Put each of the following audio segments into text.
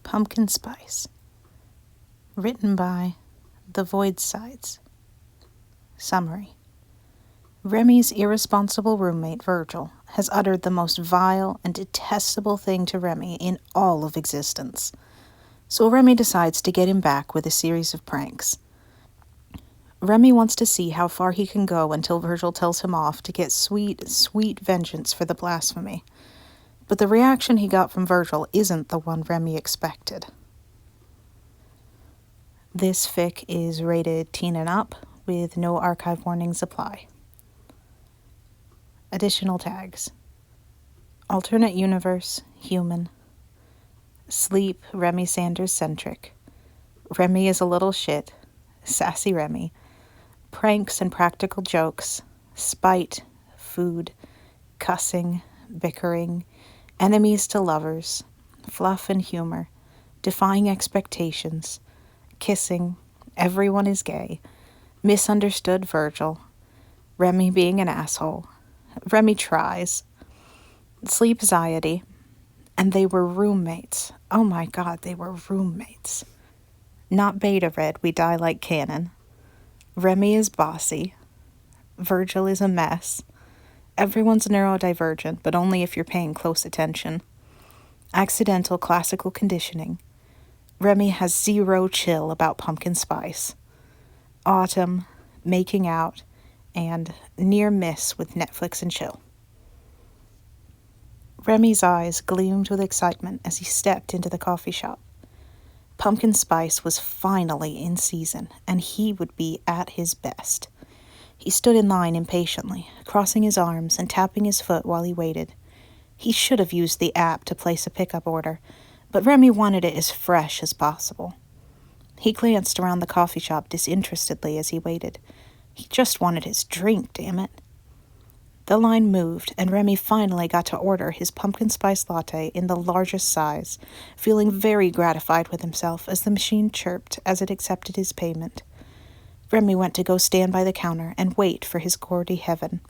Pumpkin Spice. Written by The Void Sides. Summary. Remy's irresponsible roommate, Virgil, has uttered the most vile and detestable thing to Remy in all of existence. So Remy decides to get him back with a series of pranks. Remy wants to see how far he can go until Virgil tells him off to get sweet, sweet vengeance for the blasphemy. But the reaction he got from Virgil isn't the one Remy expected. This fic is rated teen and up, with no archive warnings apply. Additional tags. Alternate universe, human. Sleep, Remy Sanders centric. Remy is a little shit, sassy Remy. Pranks and practical jokes, spite, food, cussing, bickering, enemies to lovers, fluff and humor, defying expectations, kissing, everyone is gay, misunderstood Virgil, Remy being an asshole, Remy tries, sleep-anxiety, and they were roommates. Oh my god, they were roommates. Not beta red, we die like canon. Remy is bossy. Virgil is a mess. Everyone's neurodivergent, but only if you're paying close attention. Accidental classical conditioning. Remy has zero chill about pumpkin spice. Autumn, making out, and near miss with Netflix and chill. Remy's eyes gleamed with excitement as he stepped into the coffee shop. Pumpkin spice was finally in season, and he would be at his best. He stood in line impatiently, crossing his arms and tapping his foot while he waited. He should have used the app to place a pickup order, but Remy wanted it as fresh as possible. He glanced around the coffee shop disinterestedly as he waited. He just wanted his drink, damn it. The line moved, and Remy finally got to order his pumpkin spice latte in the largest size, feeling very gratified with himself as the machine chirped as it accepted his payment. Remy went to go stand by the counter and wait for his Gordy heaven.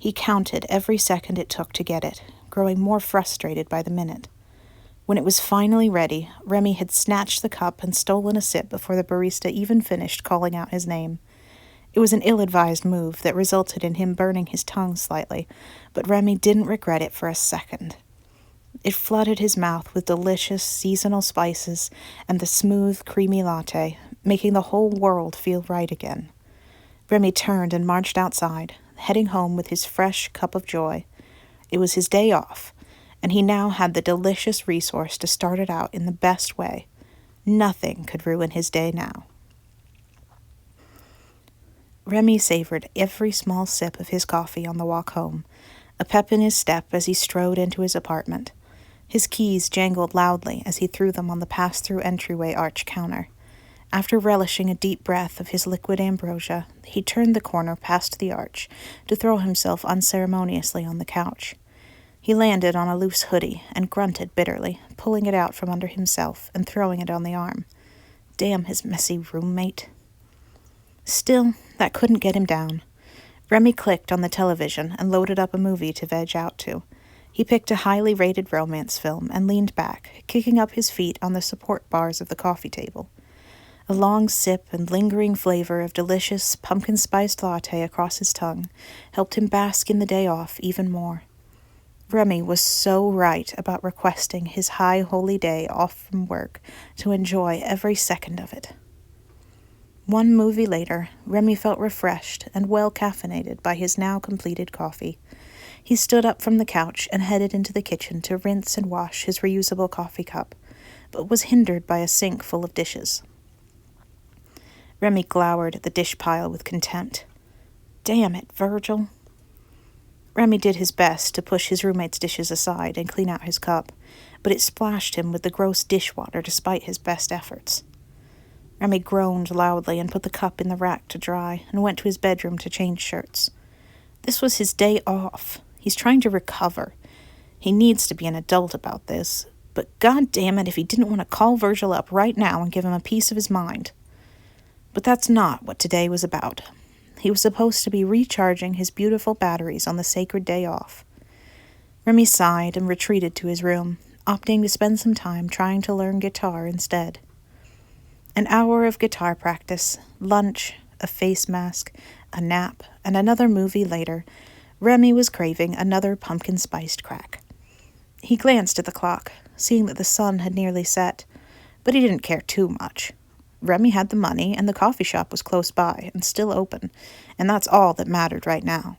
He counted every second it took to get it, growing more frustrated by the minute. When it was finally ready, Remy had snatched the cup and stolen a sip before the barista even finished calling out his name. It was an ill-advised move that resulted in him burning his tongue slightly, but Remy didn't regret it for a second. It flooded his mouth with delicious seasonal spices and the smooth, creamy latte, making the whole world feel right again. Remy turned and marched outside, heading home with his fresh cup of joy. It was his day off, and he now had the delicious resource to start it out in the best way. Nothing could ruin his day now. Remy savored every small sip of his coffee on the walk home, a pep in his step as he strode into his apartment. His keys jangled loudly as he threw them on the pass-through entryway arch counter. After relishing a deep breath of his liquid ambrosia, he turned the corner past the arch to throw himself unceremoniously on the couch. He landed on a loose hoodie and grunted bitterly, pulling it out from under himself and throwing it on the arm. Damn his messy roommate. Still, that couldn't get him down. Remy clicked on the television and loaded up a movie to veg out to. He picked a highly rated romance film and leaned back, kicking up his feet on the support bars of the coffee table. A long sip and lingering flavor of delicious pumpkin-spiced latte across his tongue helped him bask in the day off even more. Remy was so right about requesting his high holy day off from work to enjoy every second of it. One movie later, Remy felt refreshed and well caffeinated by his now completed coffee. He stood up from the couch and headed into the kitchen to rinse and wash his reusable coffee cup, but was hindered by a sink full of dishes. Remy glowered at the dish pile with contempt. Damn it, Virgil. Remy did his best to push his roommate's dishes aside and clean out his cup, but it splashed him with the gross dishwater despite his best efforts. Remy groaned loudly and put the cup in the rack to dry and went to his bedroom to change shirts. This was his day off. He's trying to recover. He needs to be an adult about this, but god damn it if he didn't want to call Virgil up right now and give him a piece of his mind. But that's not what today was about. He was supposed to be recharging his beautiful batteries on the sacred day off. Remy sighed and retreated to his room, opting to spend some time trying to learn guitar instead. An hour of guitar practice, lunch, a face mask, a nap, and another movie later, Remy was craving another pumpkin-spiced crack. He glanced at the clock, seeing that the sun had nearly set, but he didn't care too much. Remy had the money, and the coffee shop was close by and still open, and that's all that mattered right now.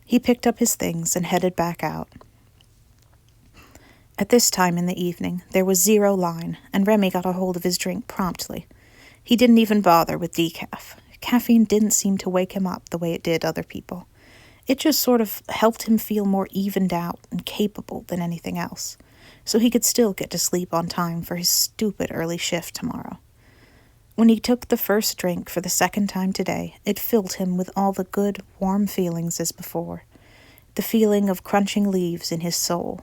He picked up his things and headed back out. At this time in the evening, there was zero line, and Remy got a hold of his drink promptly. He didn't even bother with decaf. Caffeine didn't seem to wake him up the way it did other people. It just sort of helped him feel more evened out and capable than anything else, so he could still get to sleep on time for his stupid early shift tomorrow. When he took the first drink for the second time today, it filled him with all the good, warm feelings as before. The feeling of crunching leaves in his soul.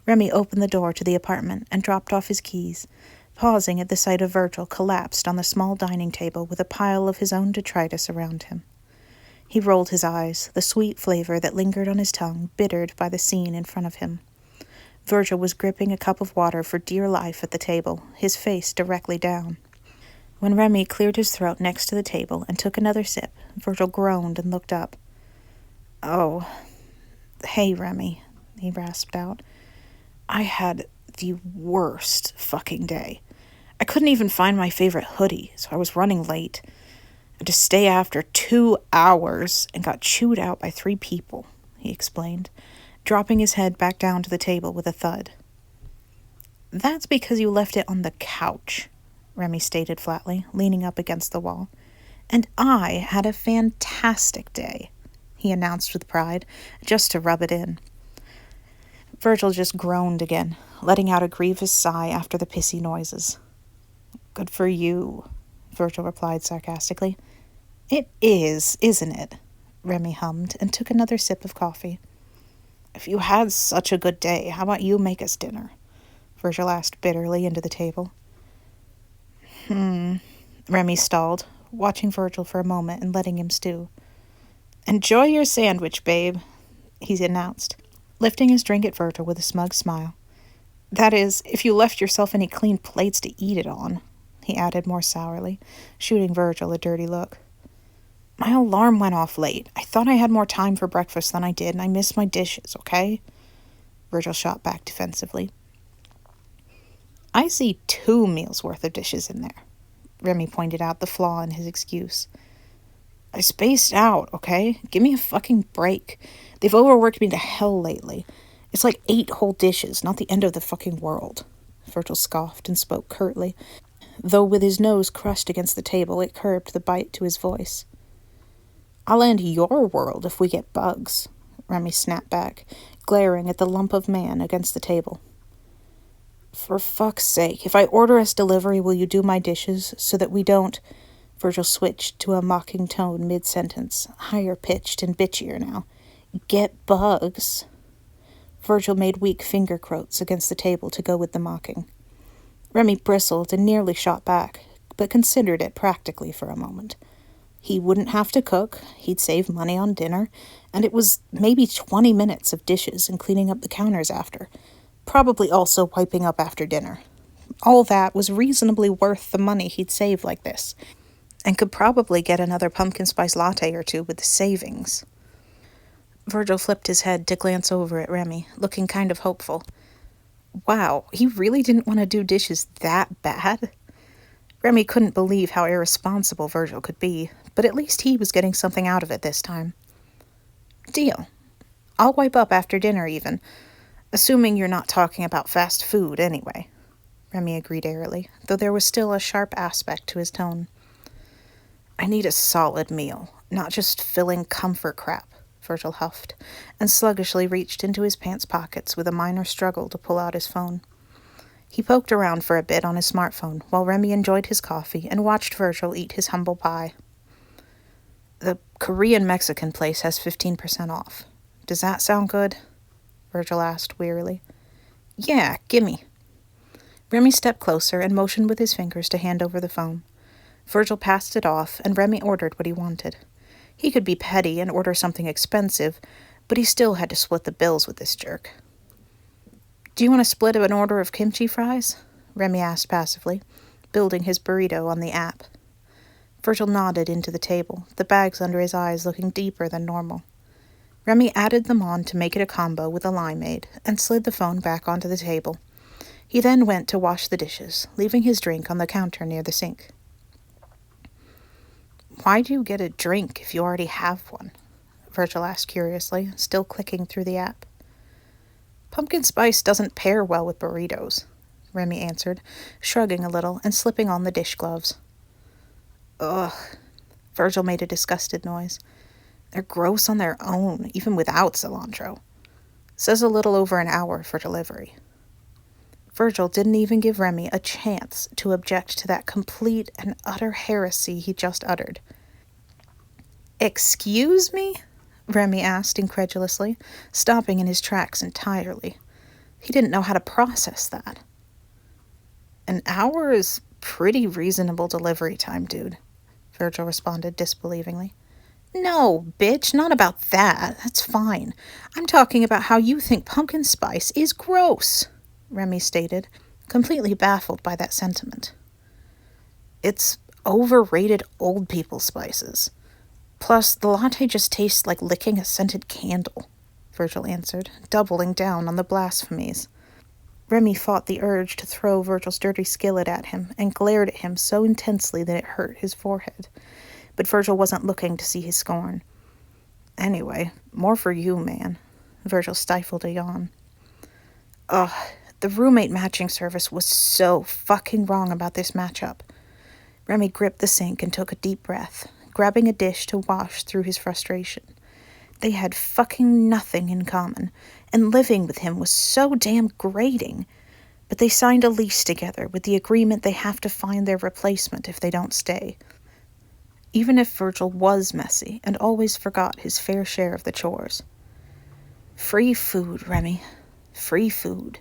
Remy opened the door to the apartment and dropped off his keys, pausing at the sight of Virgil collapsed on the small dining table with a pile of his own detritus around him. He rolled his eyes, the sweet flavor that lingered on his tongue bittered by the scene in front of him. Virgil was gripping a cup of water for dear life at the table, his face directly down. When Remy cleared his throat next to the table and took another sip, Virgil groaned and looked up. "Oh, hey, Remy," he rasped out. "I had the worst fucking day. I couldn't even find my favorite hoodie, so I was running late. I had to stay after 2 hours and got chewed out by 3 people, he explained, dropping his head back down to the table with a thud. "That's because you left it on the couch," Remy stated flatly, leaning up against the wall. "And I had a fantastic day," he announced with pride, just to rub it in. Virgil just groaned again, letting out a grievous sigh after the pissy noises. "Good for you," Virgil replied sarcastically. "It is, isn't it?" Remy hummed and took another sip of coffee. "If you had such a good day, how about you make us dinner?" Virgil asked bitterly into the table. Remy stalled, watching Virgil for a moment and letting him stew. "Enjoy your sandwich, babe," he announced, lifting his drink at Virgil with a smug smile. "That is, if you left yourself any clean plates to eat it on," he added more sourly, shooting Virgil a dirty look. "My alarm went off late. I thought I had more time for breakfast than I did, and I missed my dishes, okay?" Virgil shot back defensively. "I see 2 meals worth of dishes in there," Remy pointed out the flaw in his excuse. "I spaced out, okay? Give me a fucking break. They've overworked me to hell lately. It's like 8 whole dishes, not the end of the fucking world." Virgil scoffed and spoke curtly, though with his nose crushed against the table it curbed the bite to his voice. "I'll end your world if we get bugs," Remy snapped back, glaring at the lump of man against the table. "For fuck's sake, if I order us delivery, will you do my dishes so that we don't—" Virgil switched to a mocking tone mid-sentence, higher-pitched and bitchier now. "Get bugs." Virgil made weak finger quotes against the table to go with the mocking. Remy bristled and nearly shot back, but considered it practically for a moment. He wouldn't have to cook, he'd save money on dinner, and it was maybe 20 minutes of dishes and cleaning up the counters after, probably also wiping up after dinner. All that was reasonably worth the money he'd save like this, and could probably get another pumpkin spice latte or 2 with the savings. Virgil flipped his head to glance over at Remy, looking kind of hopeful. Wow, he really didn't want to do dishes that bad? Remy couldn't believe how irresponsible Virgil could be, but at least he was getting something out of it this time. "Deal. I'll wipe up after dinner even, assuming you're not talking about fast food anyway," Remy agreed airily, though there was still a sharp aspect to his tone. "I need a solid meal, not just filling comfort crap," Virgil huffed, and sluggishly reached into his pants pockets with a minor struggle to pull out his phone. He poked around for a bit on his smartphone while Remy enjoyed his coffee and watched Virgil eat his humble pie. "The Korean-Mexican place has 15% off. Does that sound good?" Virgil asked wearily. "Yeah, gimme." Remy stepped closer and motioned with his fingers to hand over the phone. Virgil passed it off, and Remy ordered what he wanted. He could be petty and order something expensive, but he still had to split the bills with this jerk. Do you want to split an order of kimchi fries? Remy asked passively, building his burrito on the app. Virgil nodded into the table, the bags under his eyes looking deeper than normal. Remy added them on to make it a combo with a limeade, and slid the phone back onto the table. He then went to wash the dishes, leaving his drink on the counter near the sink. Why do you get a drink if you already have one? Virgil asked curiously, still clicking through the app. Pumpkin spice doesn't pair well with burritos, Remy answered, shrugging a little and slipping on the dish gloves. Ugh. Virgil made a disgusted noise. They're gross on their own, even without cilantro. Says a little over an hour for delivery. Virgil didn't even give Remy a chance to object to that complete and utter heresy he just uttered. Excuse me? Remy asked incredulously, stopping in his tracks entirely. He didn't know how to process that. An hour is pretty reasonable delivery time, dude, Virgil responded disbelievingly. No, bitch, not about that. That's fine. I'm talking about how you think pumpkin spice is gross, Remy stated, completely baffled by that sentiment. It's overrated old people spices. Plus, the latte just tastes like licking a scented candle, Virgil answered, doubling down on the blasphemies. Remy fought the urge to throw Virgil's dirty skillet at him and glared at him so intensely that it hurt his forehead. But Virgil wasn't looking to see his scorn. Anyway, more for you, man. Virgil stifled a yawn. Ugh, the roommate matching service was so fucking wrong about this matchup. Remy gripped the sink and took a deep breath, grabbing a dish to wash through his frustration. They had fucking nothing in common, and living with him was so damn grating. But they signed a lease together with the agreement they have to find their replacement if they don't stay. Even if Virgil was messy and always forgot his fair share of the chores. Free food, Remy. Free food.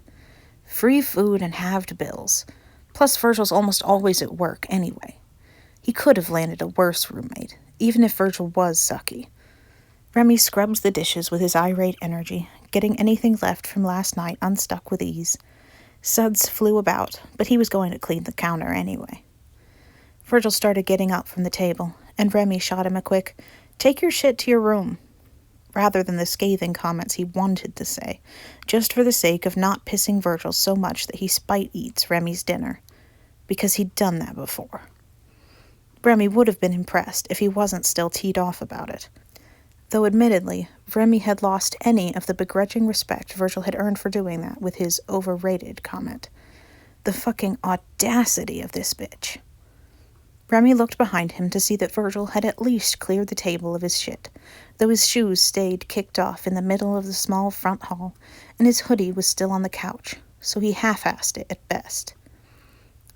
Free food and halved bills. Plus Virgil's almost always at work anyway. He could have landed a worse roommate, even if Virgil was sucky. Remy scrubs the dishes with his irate energy, getting anything left from last night unstuck with ease. Suds flew about, but he was going to clean the counter anyway. Virgil started getting up from the table, and Remy shot him a quick, "Take your shit to your room," rather than the scathing comments he wanted to say, just for the sake of not pissing Virgil so much that he spite eats Remy's dinner, because he'd done that before. Remy would have been impressed if he wasn't still teed off about it. Though admittedly, Remy had lost any of the begrudging respect Virgil had earned for doing that with his overrated comment. The fucking audacity of this bitch. Remy looked behind him to see that Virgil had at least cleared the table of his shit, though his shoes stayed kicked off in the middle of the small front hall, and his hoodie was still on the couch, so he half-assed it at best.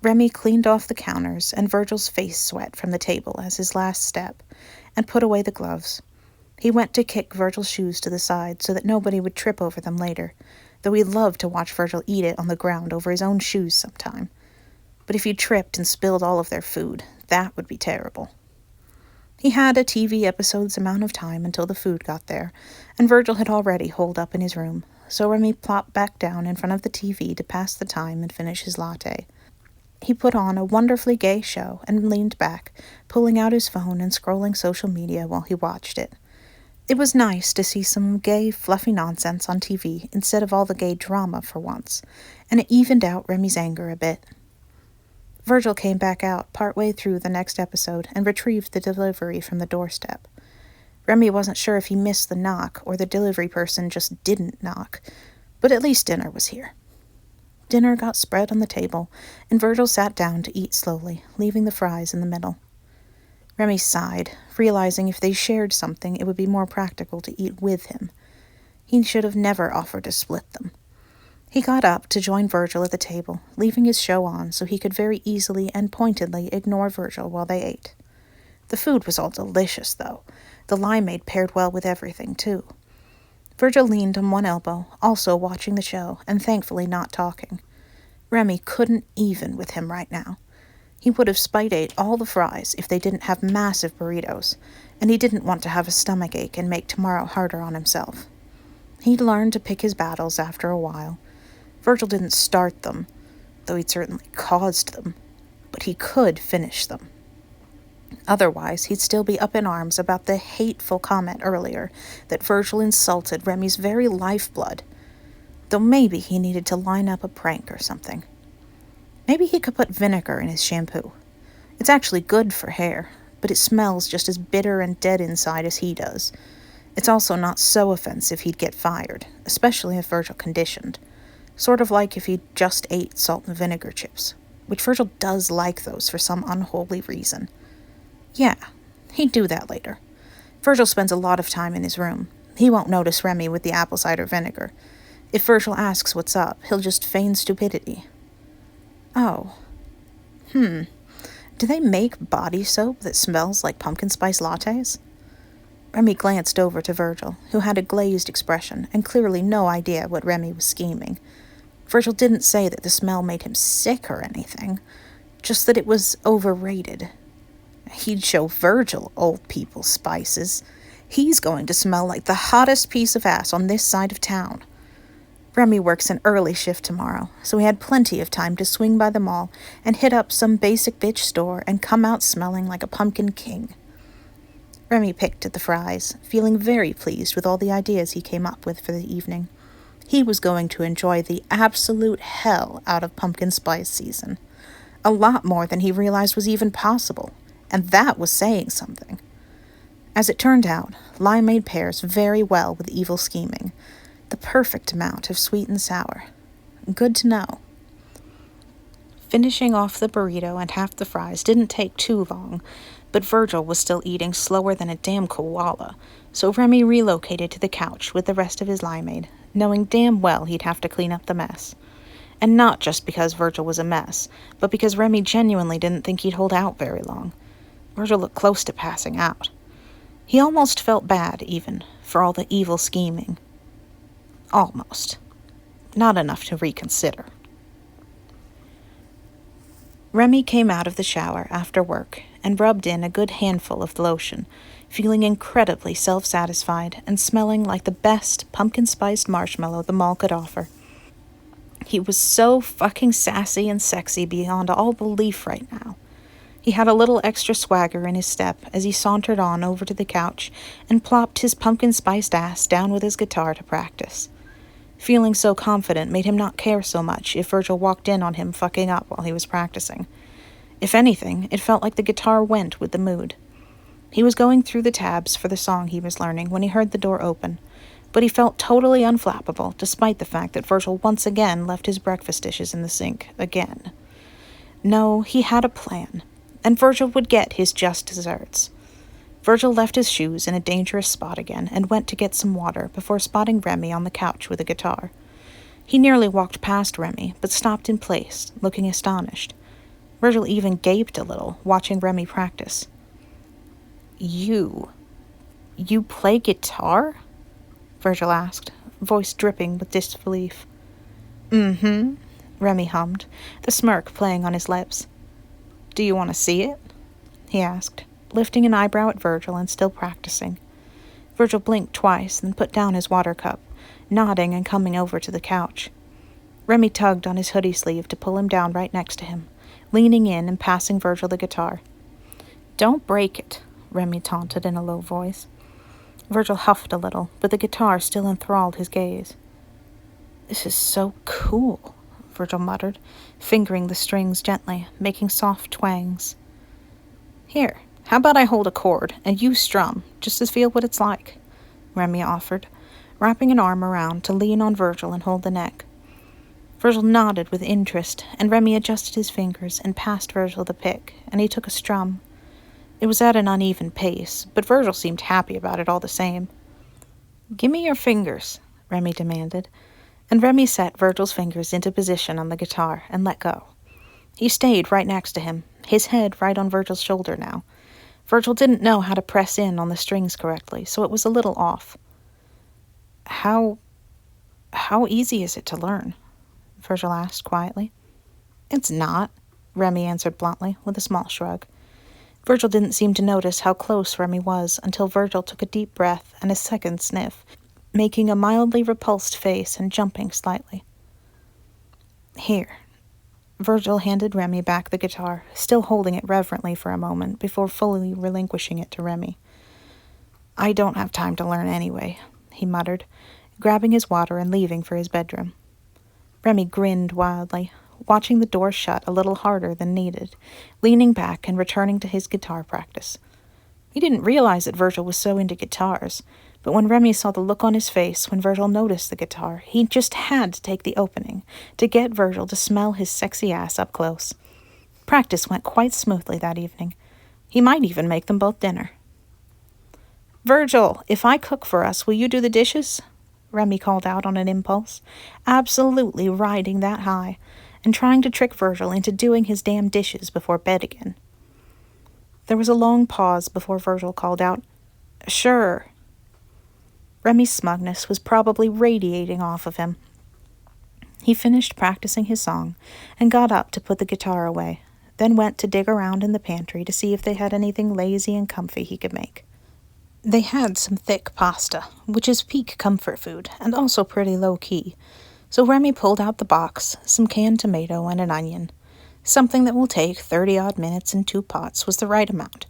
Remy cleaned off the counters and Virgil's face sweat from the table as his last step, and put away the gloves. He went to kick Virgil's shoes to the side so that nobody would trip over them later, though he'd love to watch Virgil eat it on the ground over his own shoes sometime. But if he tripped and spilled all of their food, that would be terrible. He had a TV episode's amount of time until the food got there, and Virgil had already holed up in his room, so Remy plopped back down in front of the TV to pass the time and finish his latte. He put on a wonderfully gay show and leaned back, pulling out his phone and scrolling social media while he watched it. It was nice to see some gay, fluffy nonsense on TV instead of all the gay drama for once, and it evened out Remy's anger a bit. Virgil came back out partway through the next episode and retrieved the delivery from the doorstep. Remy wasn't sure if he missed the knock or the delivery person just didn't knock, but at least dinner was here. Dinner got spread on the table, and Virgil sat down to eat slowly, leaving the fries in the middle. Remy sighed, realizing if they shared something it would be more practical to eat with him. He should have never offered to split them. He got up to join Virgil at the table, leaving his show on so he could very easily and pointedly ignore Virgil while they ate. The food was all delicious, though. The limeade paired well with everything, too. Virgil leaned on one elbow, also watching the show, and thankfully not talking. Remy couldn't even with him right now. He would have spite ate all the fries if they didn't have massive burritos, and he didn't want to have a stomachache and make tomorrow harder on himself. He'd learned to pick his battles after a while. Virgil didn't start them, though he'd certainly caused them, but he could finish them. Otherwise, he'd still be up in arms about the hateful comment earlier that Virgil insulted Remy's very lifeblood, though maybe he needed to line up a prank or something. Maybe he could put vinegar in his shampoo. It's actually good for hair, but it smells just as bitter and dead inside as he does. It's also not so offensive he'd get fired, especially if Virgil conditioned. Sort of like if he just ate salt and vinegar chips, which Virgil does like those for some unholy reason. Yeah, he'd do that later. Virgil spends a lot of time in his room. He won't notice Remy with the apple cider vinegar. If Virgil asks what's up, he'll just feign stupidity. Oh. Do they make body soap that smells like pumpkin spice lattes? Remy glanced over to Virgil, who had a glazed expression and clearly no idea what Remy was scheming. Virgil didn't say that the smell made him sick or anything, just that it was overrated. He'd show Virgil old people spices. He's going to smell like the hottest piece of ass on this side of town. Remy works an early shift tomorrow, so he had plenty of time to swing by the mall and hit up some basic bitch store and come out smelling like a pumpkin king. Remy picked at the fries, feeling very pleased with all the ideas he came up with for the evening. He was going to enjoy the absolute hell out of pumpkin spice season. A lot more than he realized was even possible, and that was saying something. As it turned out, limeade pairs very well with evil scheming. The perfect amount of sweet and sour. Good to know. Finishing off the burrito and half the fries didn't take too long, but Virgil was still eating slower than a damn koala, so Remy relocated to the couch with the rest of his limeade, knowing damn well he'd have to clean up the mess. And not just because Virgil was a mess, but because Remy genuinely didn't think he'd hold out very long. Virgil looked close to passing out. He almost felt bad, even, for all the evil scheming. Almost. Not enough to reconsider. Remy came out of the shower after work and rubbed in a good handful of the lotion, feeling incredibly self-satisfied and smelling like the best pumpkin-spiced marshmallow the mall could offer. He was so fucking sassy and sexy beyond all belief right now. He had a little extra swagger in his step as he sauntered on over to the couch and plopped his pumpkin-spiced ass down with his guitar to practice. Feeling so confident made him not care so much if Virgil walked in on him fucking up while he was practicing. If anything, it felt like the guitar went with the mood. He was going through the tabs for the song he was learning when he heard the door open, but he felt totally unflappable despite the fact that Virgil once again left his breakfast dishes in the sink again. No, he had a plan, and Virgil would get his just desserts. Virgil left his shoes in a dangerous spot again and went to get some water before spotting Remy on the couch with a guitar. He nearly walked past Remy, but stopped in place, looking astonished. Virgil even gaped a little, watching Remy practice. You play guitar?" Virgil asked, voice dripping with disbelief. "Mm-hmm," Remy hummed, the smirk playing on his lips. "Do you want to see it?" he asked, lifting an eyebrow at Virgil and still practicing. Virgil blinked twice, then put down his water cup, nodding and coming over to the couch. Remy tugged on his hoodie sleeve to pull him down right next to him, leaning in and passing Virgil the guitar. "Don't break it," Remy taunted in a low voice. Virgil huffed a little, but the guitar still enthralled his gaze. "This is so cool," Virgil muttered, fingering the strings gently, making soft twangs. "Here, how about I hold a chord, and you strum, just to feel what it's like," Remy offered, wrapping an arm around to lean on Virgil and hold the neck. Virgil nodded with interest, and Remy adjusted his fingers and passed Virgil the pick, and he took a strum. It was at an uneven pace, but Virgil seemed happy about it all the same. "Give me your fingers," Remy demanded, and Remy set Virgil's fingers into position on the guitar and let go. He stayed right next to him, his head right on Virgil's shoulder now. Virgil didn't know how to press in on the strings correctly, so it was a little off. How easy is it to learn?" Virgil asked quietly. "It's not," Remy answered bluntly, with a small shrug. Virgil didn't seem to notice how close Remy was until Virgil took a deep breath and a second sniff, making a mildly repulsed face and jumping slightly. Here. Virgil handed Remy back the guitar, still holding it reverently for a moment before fully relinquishing it to Remy. I don't have time to learn anyway, he muttered, grabbing his water and leaving for his bedroom. Remy grinned wildly, watching the door shut a little harder than needed, leaning back and returning to his guitar practice. He didn't realize that Virgil was so into guitars, but when Remy saw the look on his face when Virgil noticed the guitar, he just had to take the opening to get Virgil to smell his sexy ass up close. Practice went quite smoothly that evening. He might even make them both dinner. Virgil, if I cook for us, will you do the dishes? Remy called out on an impulse, absolutely riding that high, and trying to trick Virgil into doing his damn dishes before bed again. There was a long pause before Virgil called out, Sure. Remy's smugness was probably radiating off of him. He finished practicing his song and got up to put the guitar away, then went to dig around in the pantry to see if they had anything lazy and comfy he could make. They had some thick pasta, which is peak comfort food, and also pretty low-key, so Remy pulled out the box, some canned tomato and an onion. Something that will take 30-odd minutes in 2 pots was the right amount.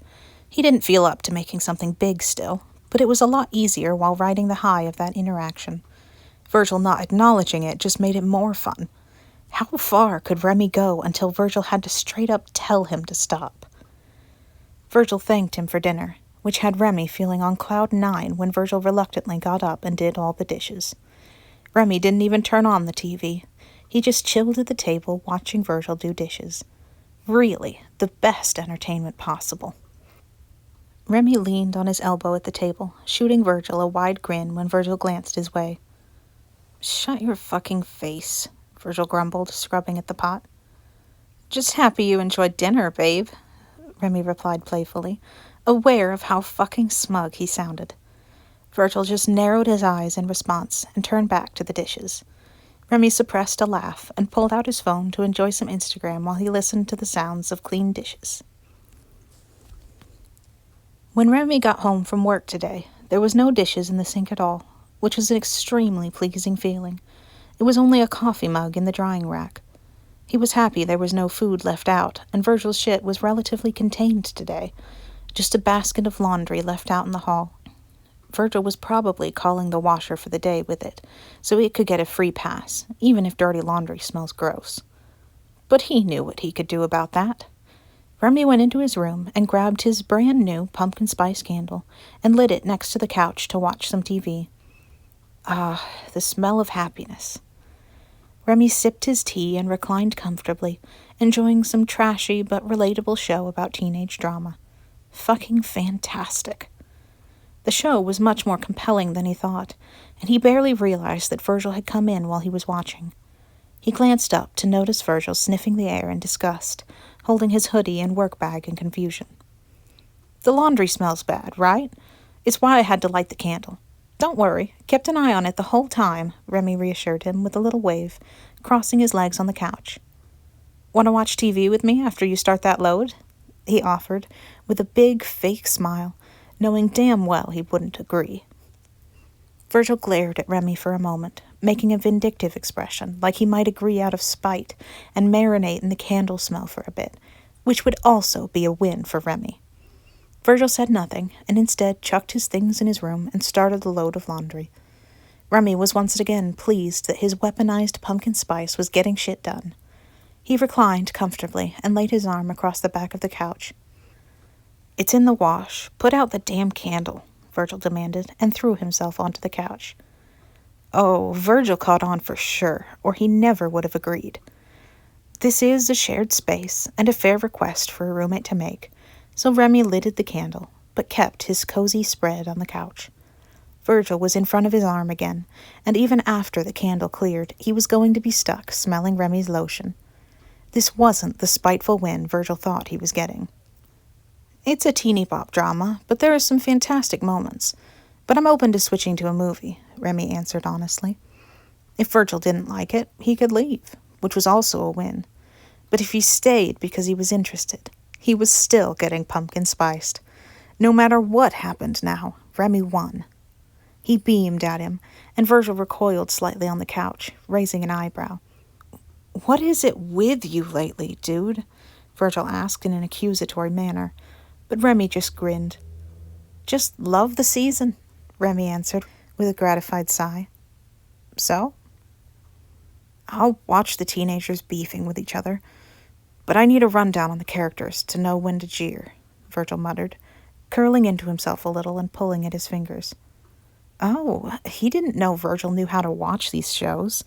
He didn't feel up to making something big still, but it was a lot easier while riding the high of that interaction. Virgil not acknowledging it just made it more fun. How far could Remy go until Virgil had to straight up tell him to stop? Virgil thanked him for dinner, which had Remy feeling on cloud 9 when Virgil reluctantly got up and did all the dishes. Remy didn't even turn on the TV. He just chilled at the table watching Virgil do dishes. Really, the best entertainment possible. Remy leaned on his elbow at the table, shooting Virgil a wide grin when Virgil glanced his way. Shut your fucking face, Virgil grumbled, scrubbing at the pot. Just happy you enjoyed dinner, babe, Remy replied playfully, aware of how fucking smug he sounded. Virgil just narrowed his eyes in response and turned back to the dishes. Remy suppressed a laugh and pulled out his phone to enjoy some Instagram while he listened to the sounds of clean dishes. When Remy got home from work today, there was no dishes in the sink at all, which was an extremely pleasing feeling. It was only a coffee mug in the drying rack. He was happy there was no food left out, and Virgil's shit was relatively contained today, just a basket of laundry left out in the hall. Virgil was probably calling the washer for the day with it, so it could get a free pass, even if dirty laundry smells gross. But he knew what he could do about that. Remy went into his room and grabbed his brand-new pumpkin spice candle and lit it next to the couch to watch some TV. Ah, the smell of happiness. Remy sipped his tea and reclined comfortably, enjoying some trashy but relatable show about teenage drama. Fucking fantastic. The show was much more compelling than he thought, and he barely realized that Virgil had come in while he was watching. He glanced up to notice Virgil sniffing the air in disgust, holding his hoodie and work bag in confusion. The laundry smells bad, right? It's why I had to light the candle. Don't worry, kept an eye on it the whole time, Remy reassured him with a little wave, crossing his legs on the couch. Want to watch TV with me after you start that load? He offered, with a big, fake smile, knowing damn well he wouldn't agree. Virgil glared at Remy for a moment, making a vindictive expression, like he might agree out of spite and marinate in the candle smell for a bit, which would also be a win for Remy. Virgil said nothing, and instead chucked his things in his room and started the load of laundry. Remy was once again pleased that his weaponized pumpkin spice was getting shit done. He reclined comfortably and laid his arm across the back of the couch. It's in the wash. Put out the damn candle, Virgil demanded, and threw himself onto the couch. Oh, Virgil caught on for sure, or he never would have agreed. This is a shared space, and a fair request for a roommate to make, so Remy lighted the candle, but kept his cozy spread on the couch. Virgil was in front of his arm again, and even after the candle cleared, he was going to be stuck smelling Remy's lotion. This wasn't the spiteful win Virgil thought he was getting. It's a teeny-bop drama, but there are some fantastic moments. But I'm open to switching to a movie, Remy answered honestly. If Virgil didn't like it, he could leave, which was also a win. But if he stayed because he was interested, he was still getting pumpkin spiced. No matter what happened now, Remy won. He beamed at him, and Virgil recoiled slightly on the couch, raising an eyebrow. "What is it with you lately, dude?" Virgil asked in an accusatory manner, but Remy just grinned. "Just love the season," Remy answered with a gratified sigh. "So?" "I'll watch the teenagers beefing with each other, but I need a rundown on the characters to know when to jeer," Virgil muttered, curling into himself a little and pulling at his fingers. Oh, he didn't know Virgil knew how to watch these shows.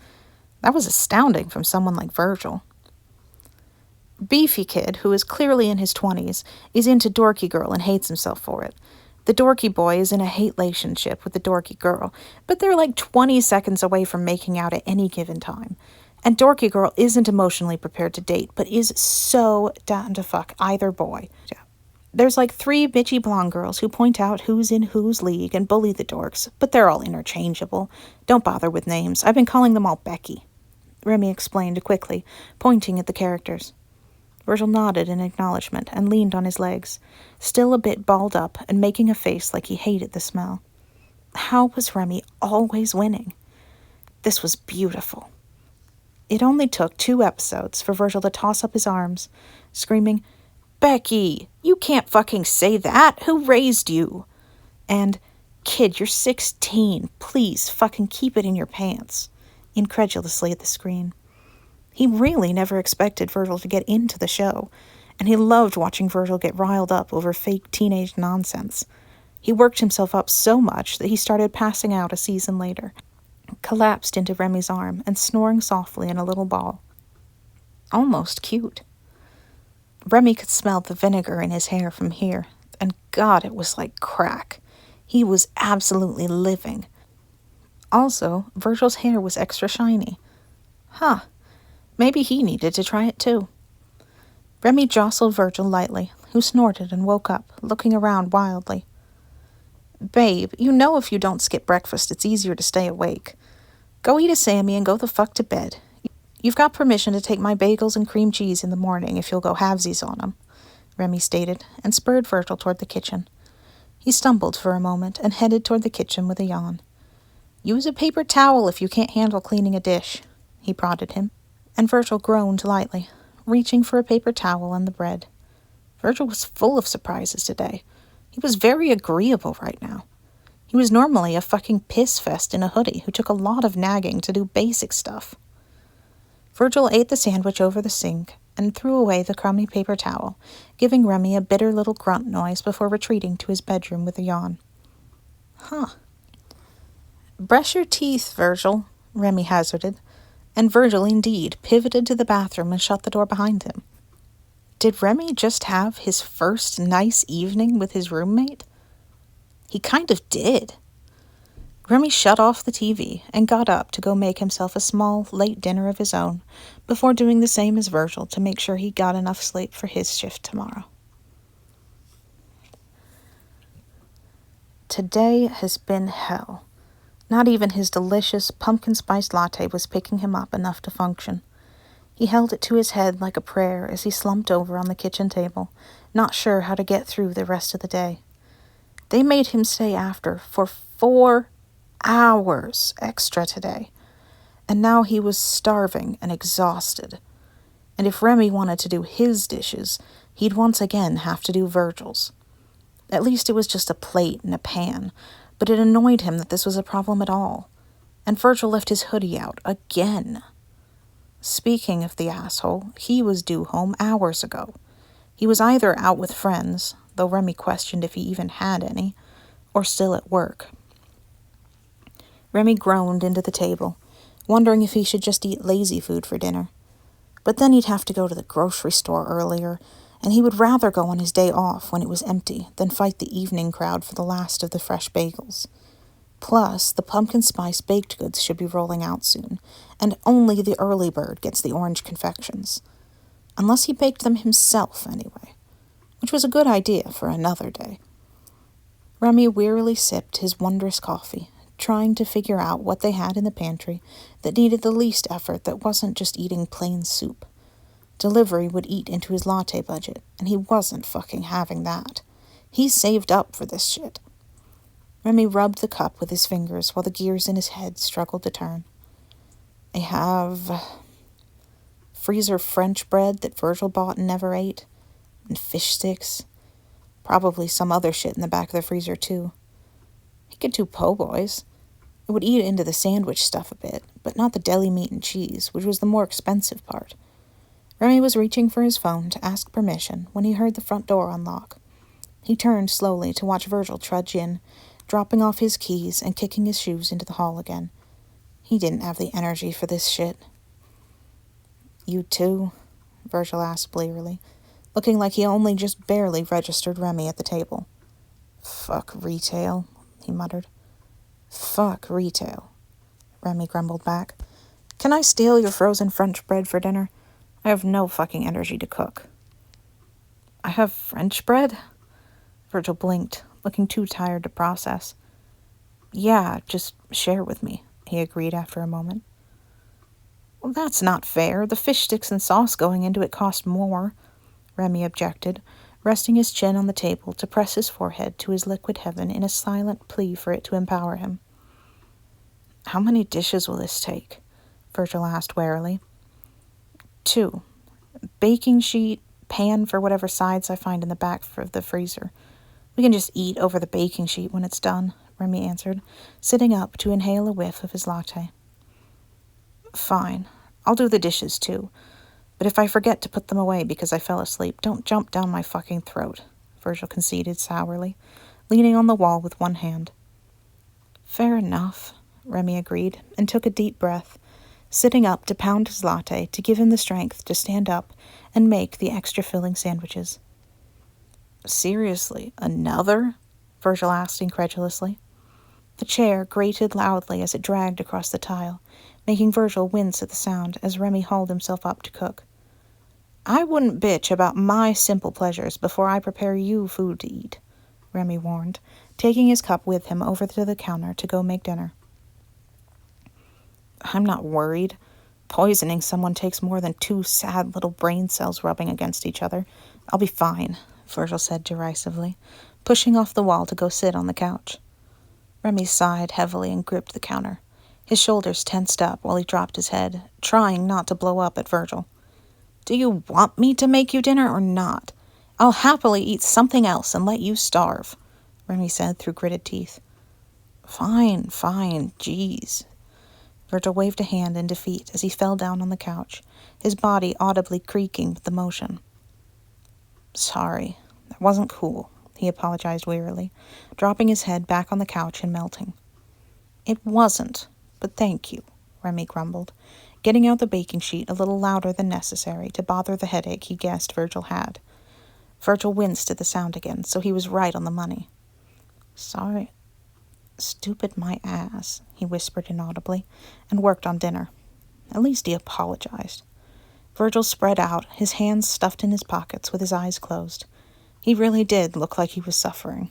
That was astounding from someone like Virgil. Beefy kid, who is clearly in his 20s, is into dorky girl and hates himself for it. The dorky boy is in a hate-lationship with the dorky girl, but they're like 20 seconds away from making out at any given time. And dorky girl isn't emotionally prepared to date, but is so down to fuck either boy. There's like 3 bitchy blonde girls who point out who's in whose league and bully the dorks, but they're all interchangeable. Don't bother with names. I've been calling them all Becky," Remy explained quickly, pointing at the characters. Virgil nodded in acknowledgement and leaned on his legs, still a bit balled up and making a face like he hated the smell. How was Remy always winning? This was beautiful. It only took 2 episodes for Virgil to toss up his arms, screaming, "Becky, you can't fucking say that! Who raised you?" And, "Kid, you're 16. Please fucking keep it in your pants," incredulously at the screen. He really never expected Virgil to get into the show, and he loved watching Virgil get riled up over fake teenage nonsense. He worked himself up so much that he started passing out a season later, collapsed into Remy's arm and snoring softly in a little ball. Almost cute. Remy could smell the vinegar in his hair from here, and God, it was like crack. He was absolutely living. Also, Virgil's hair was extra shiny. Huh. Maybe he needed to try it too. Remy jostled Virgil lightly, who snorted and woke up, looking around wildly. "Babe, you know if you don't skip breakfast, it's easier to stay awake. Go eat a Sammy and go the fuck to bed. You've got permission to take my bagels and cream cheese in the morning if you'll go halvesies on 'em," Remy stated, and spurred Virgil toward the kitchen. He stumbled for a moment and headed toward the kitchen with a yawn. "Use a paper towel if you can't handle cleaning a dish," he prodded him, and Virgil groaned lightly, reaching for a paper towel and the bread. Virgil was full of surprises today. He was very agreeable right now. He was normally a fucking piss fest in a hoodie who took a lot of nagging to do basic stuff. Virgil ate the sandwich over the sink and threw away the crummy paper towel, giving Remy a bitter little grunt noise before retreating to his bedroom with a yawn. Huh. "Brush your teeth, Virgil," Remy hazarded, and Virgil indeed pivoted to the bathroom and shut the door behind him. Did Remy just have his first nice evening with his roommate? He kind of did. Remy shut off the TV and got up to go make himself a small, late dinner of his own, before doing the same as Virgil to make sure he got enough sleep for his shift tomorrow. Today has been hell. Not even his delicious pumpkin-spiced latte was picking him up enough to function. He held it to his head like a prayer as he slumped over on the kitchen table, not sure how to get through the rest of the day. They made him stay after for 4 hours extra today, and now he was starving and exhausted. And if Remy wanted to do his dishes, he'd once again have to do Virgil's. At least it was just a plate and a pan, but it annoyed him that this was a problem at all. And Virgil left his hoodie out again. Speaking of the asshole, he was due home hours ago. He was either out with friends, though Remy questioned if he even had any, or still at work. Remy groaned into the table, wondering if he should just eat lazy food for dinner. But then he'd have to go to the grocery store earlier, and he would rather go on his day off when it was empty than fight the evening crowd for the last of the fresh bagels. Plus, the pumpkin spice baked goods should be rolling out soon, and only the early bird gets the orange confections. Unless he baked them himself, anyway, which was a good idea for another day. Remy wearily sipped his wondrous coffee, trying to figure out what they had in the pantry that needed the least effort that wasn't just eating plain soup. Delivery would eat into his latte budget, and he wasn't fucking having that. He saved up for this shit. Remy rubbed the cup with his fingers while the gears in his head struggled to turn. I have freezer French bread that Virgil bought and never ate, and fish sticks. Probably some other shit in the back of the freezer, too. He could do po' boys. It would eat into the sandwich stuff a bit, but not the deli meat and cheese, which was the more expensive part. Remy was reaching for his phone to ask permission when he heard the front door unlock. He turned slowly to watch Virgil trudge in, dropping off his keys and kicking his shoes into the hall again. He didn't have the energy for this shit. "You too?" Virgil asked blearily, looking like he only just barely registered Remy at the table. "Fuck retail," he muttered. "Fuck retail," Remy grumbled back. "Can I steal your frozen French bread for dinner? I have no fucking energy to cook." "I have French bread?" Virgil blinked, looking too tired to process. "Yeah, just share with me," he agreed after a moment. "Well, that's not fair. The fish sticks and sauce going into it cost more," Remy objected, resting his chin on the table to press his forehead to his liquid heaven in a silent plea for it to empower him. "How many dishes will this take?" Virgil asked warily. "2. Baking sheet, pan for whatever sides I find in the back of the freezer. We can just eat over the baking sheet when it's done," Remy answered, sitting up to inhale a whiff of his latte. "Fine. I'll do the dishes, too. But if I forget to put them away because I fell asleep, don't jump down my fucking throat," Virgil conceded sourly, leaning on the wall with one hand. "Fair enough," Remy agreed, and took a deep breath, sitting up to pound his latte to give him the strength to stand up and make the extra-filling sandwiches. "Seriously, another?" Virgil asked incredulously. The chair grated loudly as it dragged across the tile, making Virgil wince at the sound as Remy hauled himself up to cook. "I wouldn't bitch about my simple pleasures before I prepare you food to eat," Remy warned, taking his cup with him over to the counter to go make dinner. "I'm not worried. Poisoning someone takes more than 2 sad little brain cells rubbing against each other. I'll be fine," Virgil said derisively, pushing off the wall to go sit on the couch. Remy sighed heavily and gripped the counter. His shoulders tensed up while he dropped his head, trying not to blow up at Virgil. "Do you want me to make you dinner or not? I'll happily eat something else and let you starve," Remy said through gritted teeth. Fine, jeez." Virgil waved a hand in defeat as he fell down on the couch, his body audibly creaking with the motion. "Sorry, that wasn't cool," he apologized wearily, dropping his head back on the couch and melting. "It wasn't, but thank you," Remy grumbled, getting out the baking sheet a little louder than necessary to bother the headache he guessed Virgil had. Virgil winced at the sound again, so he was right on the money. "Sorry. Stupid my ass," he whispered inaudibly, and worked on dinner. At least he apologized. Virgil spread out, his hands stuffed in his pockets with his eyes closed. He really did look like he was suffering.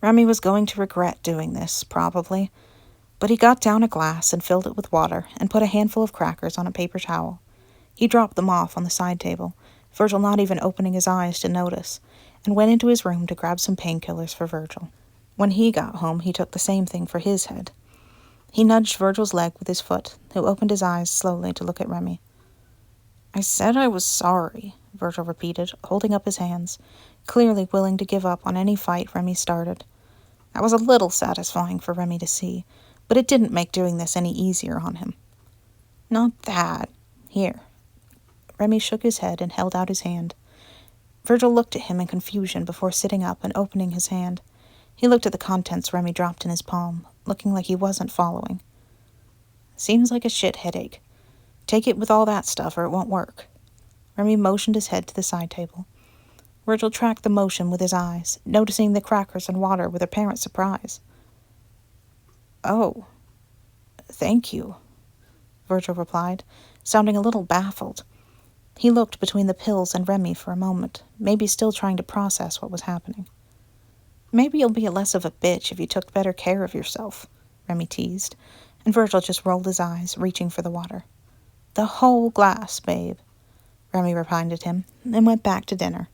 Remy was going to regret doing this, probably, but he got down a glass and filled it with water and put a handful of crackers on a paper towel. He dropped them off on the side table, Virgil not even opening his eyes to notice, and went into his room to grab some painkillers for Virgil. When he got home, he took the same thing for his head. He nudged Virgil's leg with his foot, who opened his eyes slowly to look at Remy. "I said I was sorry," Virgil repeated, holding up his hands, clearly willing to give up on any fight Remy started. That was a little satisfying for Remy to see, but it didn't make doing this any easier on him. "Not that. Here." Remy shook his head and held out his hand. Virgil looked at him in confusion before sitting up and opening his hand. He looked at the contents Remy dropped in his palm, looking like he wasn't following. "Seems like a shit headache. Take it with all that stuff or it won't work." Remy motioned his head to the side table. Virgil tracked the motion with his eyes, noticing the crackers and water with apparent surprise. "Oh, thank you," Virgil replied, sounding a little baffled. He looked between the pills and Remy for a moment, maybe still trying to process what was happening. "Maybe you'll be less of a bitch if you took better care of yourself," Remy teased, and Virgil just rolled his eyes, reaching for the water. "The whole glass, babe," Remy reminded him, and went back to dinner.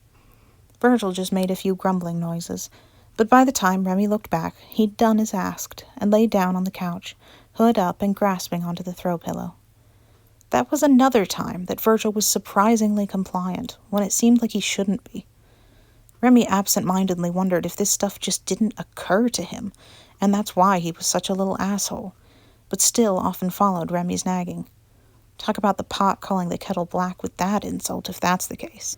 Virgil just made a few grumbling noises, but by the time Remy looked back, he'd done as asked, and lay down on the couch, hood up and grasping onto the throw pillow. That was another time that Virgil was surprisingly compliant, when it seemed like he shouldn't be. Remy absent-mindedly wondered if this stuff just didn't occur to him, and that's why he was such a little asshole, but still often followed Remy's nagging. Talk about the pot calling the kettle black with that insult, if that's the case.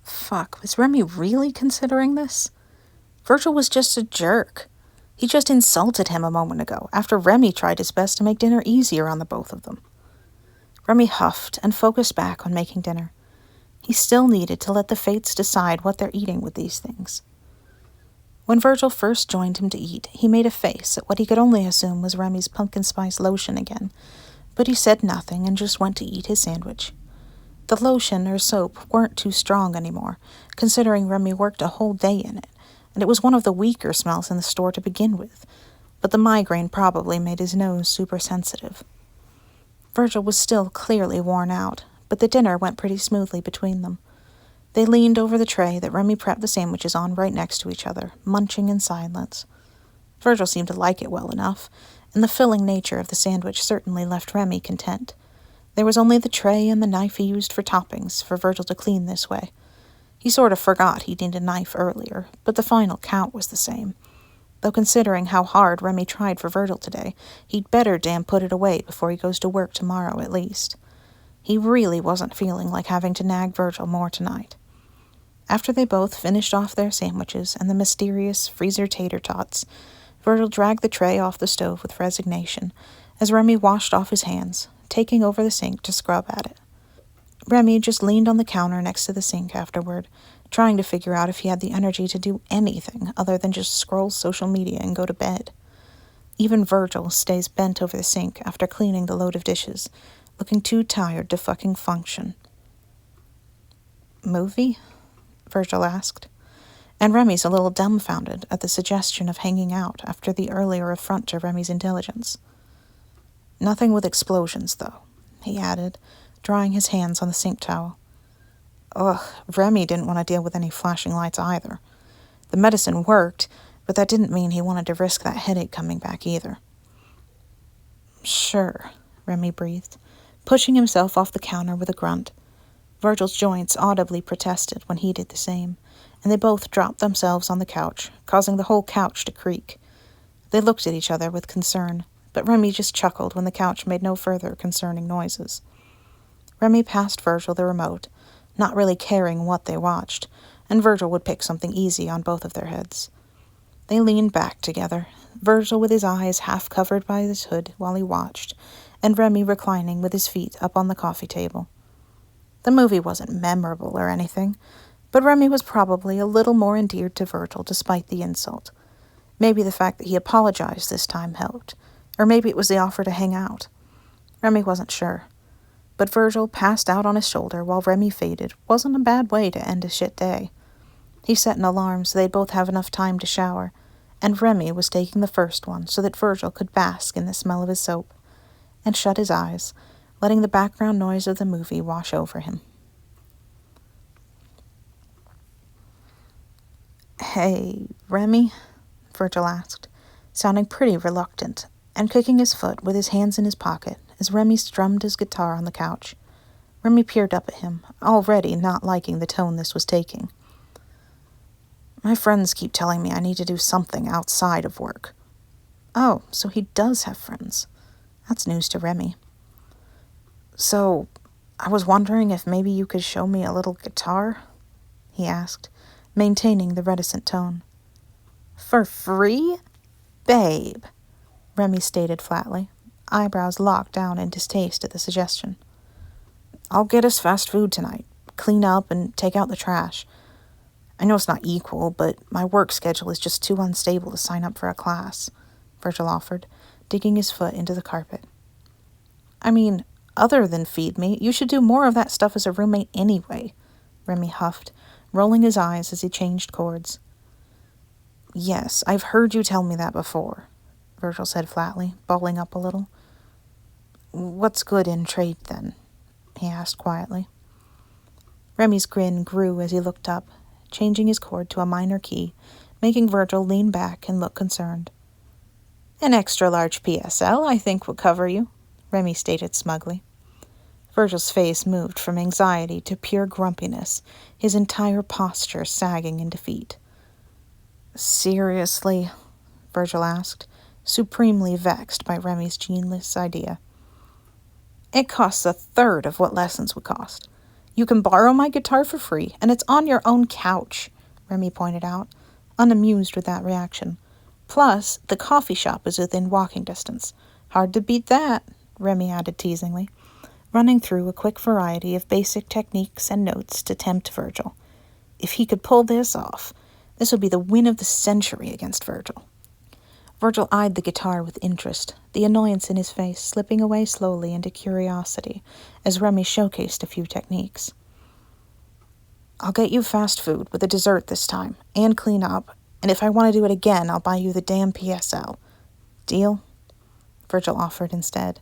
Fuck, was Remy really considering this? Virgil was just a jerk. He just insulted him a moment ago, after Remy tried his best to make dinner easier on the both of them. Remy huffed and focused back on making dinner. He still needed to let the fates decide what they're eating with these things. When Virgil first joined him to eat, he made a face at what he could only assume was Remy's pumpkin spice lotion again, but he said nothing and just went to eat his sandwich. The lotion or soap weren't too strong anymore, considering Remy worked a whole day in it, and it was one of the weaker smells in the store to begin with, but the migraine probably made his nose super sensitive. Virgil was still clearly worn out, but the dinner went pretty smoothly between them. They leaned over the tray that Remy prepped the sandwiches on right next to each other, munching in silence. Virgil seemed to like it well enough, and the filling nature of the sandwich certainly left Remy content. There was only the tray and the knife he used for toppings for Virgil to clean this way. He sort of forgot he'd need a knife earlier, but the final count was the same. Though considering how hard Remy tried for Virgil today, he'd better damn put it away before he goes to work tomorrow at least. He really wasn't feeling like having to nag Virgil more tonight. After they both finished off their sandwiches and the mysterious freezer tater tots, Virgil dragged the tray off the stove with resignation as Remy washed off his hands, taking over the sink to scrub at it. Remy just leaned on the counter next to the sink afterward, trying to figure out if he had the energy to do anything other than just scroll social media and go to bed. Even Virgil stays bent over the sink after cleaning the load of dishes, looking too tired to fucking function. Movie? Virgil asked, and Remy's a little dumbfounded at the suggestion of hanging out after the earlier affront to Remy's intelligence. Nothing with explosions, though, he added, drying his hands on the sink towel. Ugh, Remy didn't want to deal with any flashing lights either. The medicine worked, but that didn't mean he wanted to risk that headache coming back either. Sure, Remy breathed, pushing himself off the counter with a grunt. Virgil's joints audibly protested when he did the same, and they both dropped themselves on the couch, causing the whole couch to creak. They looked at each other with concern, but Remy just chuckled when the couch made no further concerning noises. Remy passed Virgil the remote, not really caring what they watched, and Virgil would pick something easy on both of their heads. They leaned back together, Virgil with his eyes half covered by his hood while he watched, and Remy reclining with his feet up on the coffee table. The movie wasn't memorable or anything, but Remy was probably a little more endeared to Virgil despite the insult. Maybe the fact that he apologized this time helped, or maybe it was the offer to hang out. Remy wasn't sure. But Virgil passed out on his shoulder while Remy faded wasn't a bad way to end a shit day. He set an alarm so they'd both have enough time to shower, and Remy was taking the first one so that Virgil could bask in the smell of his soap, and shut his eyes, letting the background noise of the movie wash over him. Hey, Remy? Virgil asked, sounding pretty reluctant, and kicking his foot with his hands in his pocket as Remy strummed his guitar on the couch. Remy peered up at him, already not liking the tone this was taking. My friends keep telling me I need to do something outside of work. Oh, so he does have friends. That's news to Remy. So, I was wondering if maybe you could show me a little guitar? He asked, maintaining the reticent tone. For free? Babe, Remy stated flatly, eyebrows locked down in distaste at the suggestion. I'll get us fast food tonight, clean up and take out the trash. I know it's not equal, but my work schedule is just too unstable to sign up for a class, Virgil offered, digging his foot into the carpet. I mean, other than feed me, you should do more of that stuff as a roommate anyway, Remy huffed, rolling his eyes as he changed chords. Yes, I've heard you tell me that before, Virgil said flatly, balling up a little. What's good in trade, then? He asked quietly. Remy's grin grew as he looked up, changing his chord to a minor key, making Virgil lean back and look concerned. An extra-large PSL, I think, would cover you, Remy stated smugly. Virgil's face moved from anxiety to pure grumpiness, his entire posture sagging in defeat. "Seriously?" Virgil asked, supremely vexed by Remy's genius idea. "It costs a third of what lessons would cost. You can borrow my guitar for free, and it's on your own couch," Remy pointed out, unamused with that reaction. "Plus, the coffee shop is within walking distance. Hard to beat that," Remy added teasingly, running through a quick variety of basic techniques and notes to tempt Virgil. If he could pull this off, this would be the win of the century against Virgil. Virgil eyed the guitar with interest, the annoyance in his face slipping away slowly into curiosity as Remy showcased a few techniques. "I'll get you fast food with a dessert this time, and clean up, and if I want to do it again, I'll buy you the damn PSL. Deal?" Virgil offered instead.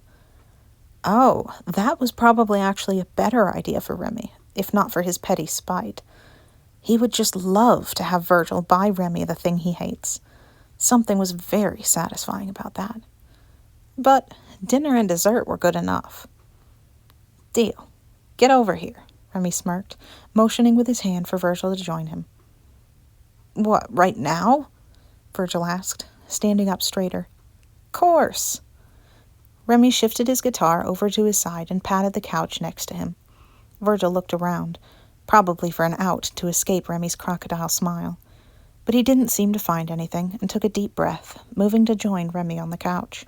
Oh, that was probably actually a better idea for Remy, if not for his petty spite. He would just love to have Virgil buy Remy the thing he hates. Something was very satisfying about that. But dinner and dessert were good enough. "Deal. Get over here," Remy smirked, motioning with his hand for Virgil to join him. "What, right now?" Virgil asked, standing up straighter. "Course." Remy shifted his guitar over to his side and patted the couch next to him. Virgil looked around, probably for an out to escape Remy's crocodile smile. But he didn't seem to find anything and took a deep breath, moving to join Remy on the couch.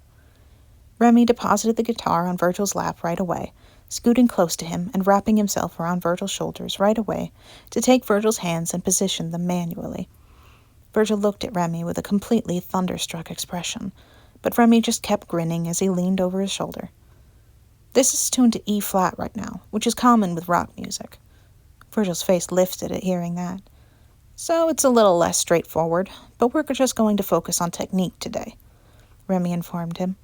Remy deposited the guitar on Virgil's lap right away, scooting close to him and wrapping himself around Virgil's shoulders right away to take Virgil's hands and position them manually. Virgil looked at Remy with a completely thunderstruck expression, but Remy just kept grinning as he leaned over his shoulder. "This is tuned to E-flat right now, which is common with rock music." Virgil's face lifted at hearing that. "So it's a little less straightforward, but we're just going to focus on technique today," Remy informed him,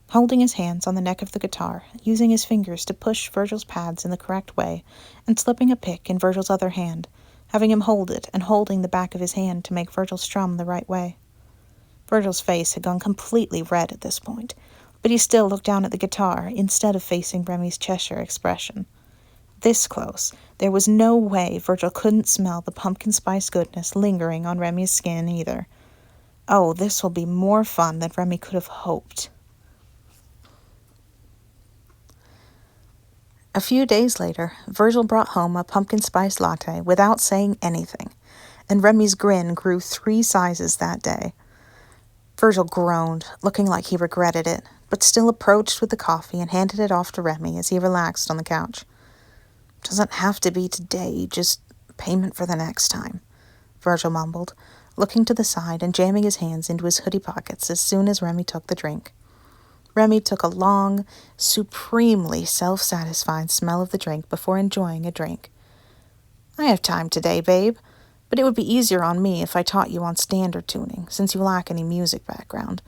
holding his hands on the neck of the guitar, using his fingers to push Virgil's pads in the correct way, and slipping a pick in Virgil's other hand, having him hold it and holding the back of his hand to make Virgil strum the right way. Virgil's face had gone completely red at this point, but he still looked down at the guitar instead of facing Remy's Cheshire expression. This close, there was no way Virgil couldn't smell the pumpkin spice goodness lingering on Remy's skin either. Oh, this will be more fun than Remy could have hoped. A few days later, Virgil brought home a pumpkin spice latte without saying anything, and Remy's grin grew 3 sizes that day. Virgil groaned, looking like he regretted it, but still approached with the coffee and handed it off to Remy as he relaxed on the couch. "Doesn't have to be today, just payment for the next time," Virgil mumbled, looking to the side and jamming his hands into his hoodie pockets as soon as Remy took the drink. Remy took a long, supremely self-satisfied smell of the drink before enjoying a drink. "I have time today, babe, but it would be easier on me if I taught you on standard tuning, since you lack any music background.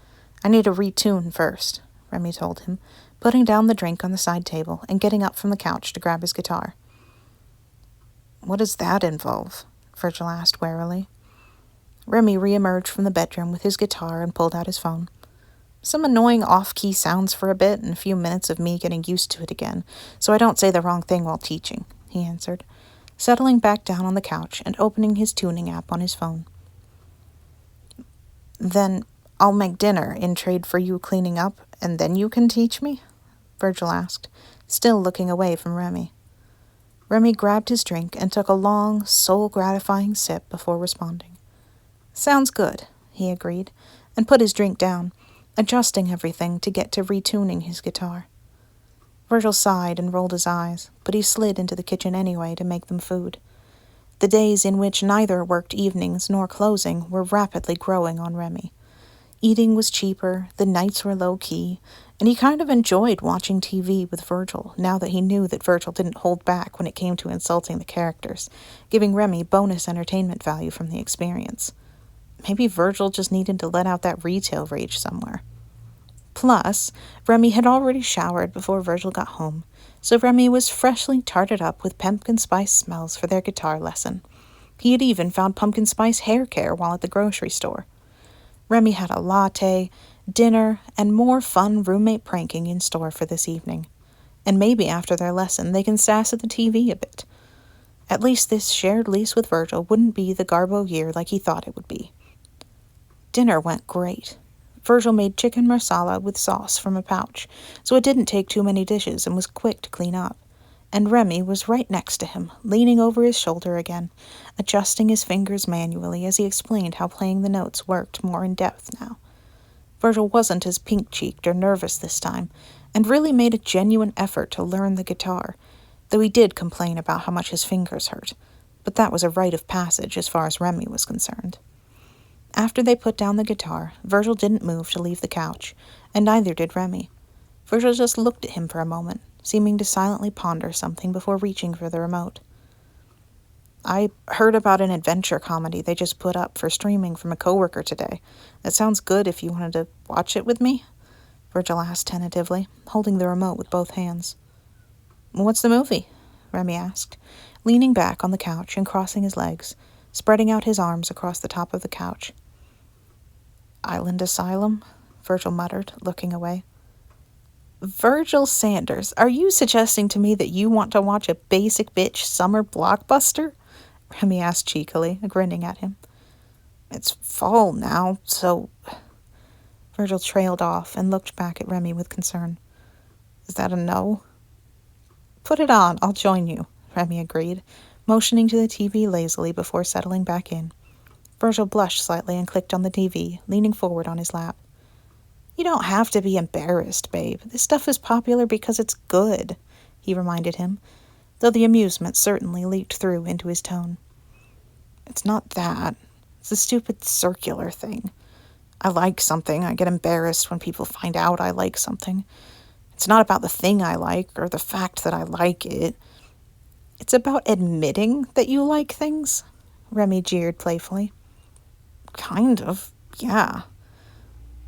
I need to retune first," Remy told him, putting down the drink on the side table and getting up from the couch to grab his guitar. "What does that involve?" Virgil asked warily. Remy re-emerged from the bedroom with his guitar and pulled out his phone. "Some annoying off-key sounds for a bit and a few minutes of me getting used to it again, so I don't say the wrong thing while teaching," he answered, settling back down on the couch and opening his tuning app on his phone. "Then I'll make dinner in trade for you cleaning up, and then you can teach me?" Virgil asked, still looking away from Remy. Remy grabbed his drink and took a long, soul-gratifying sip before responding. "Sounds good," he agreed, and put his drink down, adjusting everything to get to retuning his guitar. Virgil sighed and rolled his eyes, but he slid into the kitchen anyway to make them food. The days in which neither worked evenings nor closing were rapidly growing on Remy. Eating was cheaper, the nights were low-key, and he kind of enjoyed watching TV with Virgil now that he knew that Virgil didn't hold back when it came to insulting the characters, giving Remy bonus entertainment value from the experience. Maybe Virgil just needed to let out that retail rage somewhere. Plus, Remy had already showered before Virgil got home, so Remy was freshly tarted up with pumpkin spice smells for their guitar lesson. He had even found pumpkin spice hair care while at the grocery store. Remy had a latte, dinner, and more fun roommate pranking in store for this evening. and maybe after their lesson they can sass at the TV a bit. At least this shared lease with Virgil wouldn't be the Garbo year like he thought it would be. Dinner went great. Virgil made chicken marsala with sauce from a pouch, so it didn't take too many dishes and was quick to clean up. And Remy was right next to him, leaning over his shoulder again, adjusting his fingers manually as he explained how playing the notes worked more in depth now. Virgil wasn't as pink-cheeked or nervous this time, and really made a genuine effort to learn the guitar, though he did complain about how much his fingers hurt, but that was a rite of passage as far as Remy was concerned. After they put down the guitar, Virgil didn't move to leave the couch, and neither did Remy. Virgil just looked at him for a moment, seeming to silently ponder something before reaching for the remote. I heard about an adventure comedy they just put up for streaming from a coworker today. That sounds good if you wanted to watch it with me? Virgil asked tentatively, holding the remote with both hands. What's the movie? Remy asked, leaning back on the couch and crossing his legs, spreading out his arms across the top of the couch. Island Asylum, Virgil muttered, looking away. Virgil Sanders, are you suggesting to me that you want to watch a basic bitch summer blockbuster? Remy asked cheekily, grinning at him. It's fall now, so... Virgil trailed off and looked back at Remy with concern. Is that a no? Put it on, I'll join you, Remy agreed, motioning to the TV lazily before settling back in. Virgil blushed slightly and clicked on the TV, leaning forward on his lap. You don't have to be embarrassed, babe. This stuff is popular because it's good, he reminded him, though the amusement certainly leaked through into his tone. It's not that. It's a stupid circular thing. I like something. I get embarrassed when people find out I like something. It's not about the thing I like or the fact that I like it. It's about admitting that you like things, Remy jeered playfully. Kind of, yeah.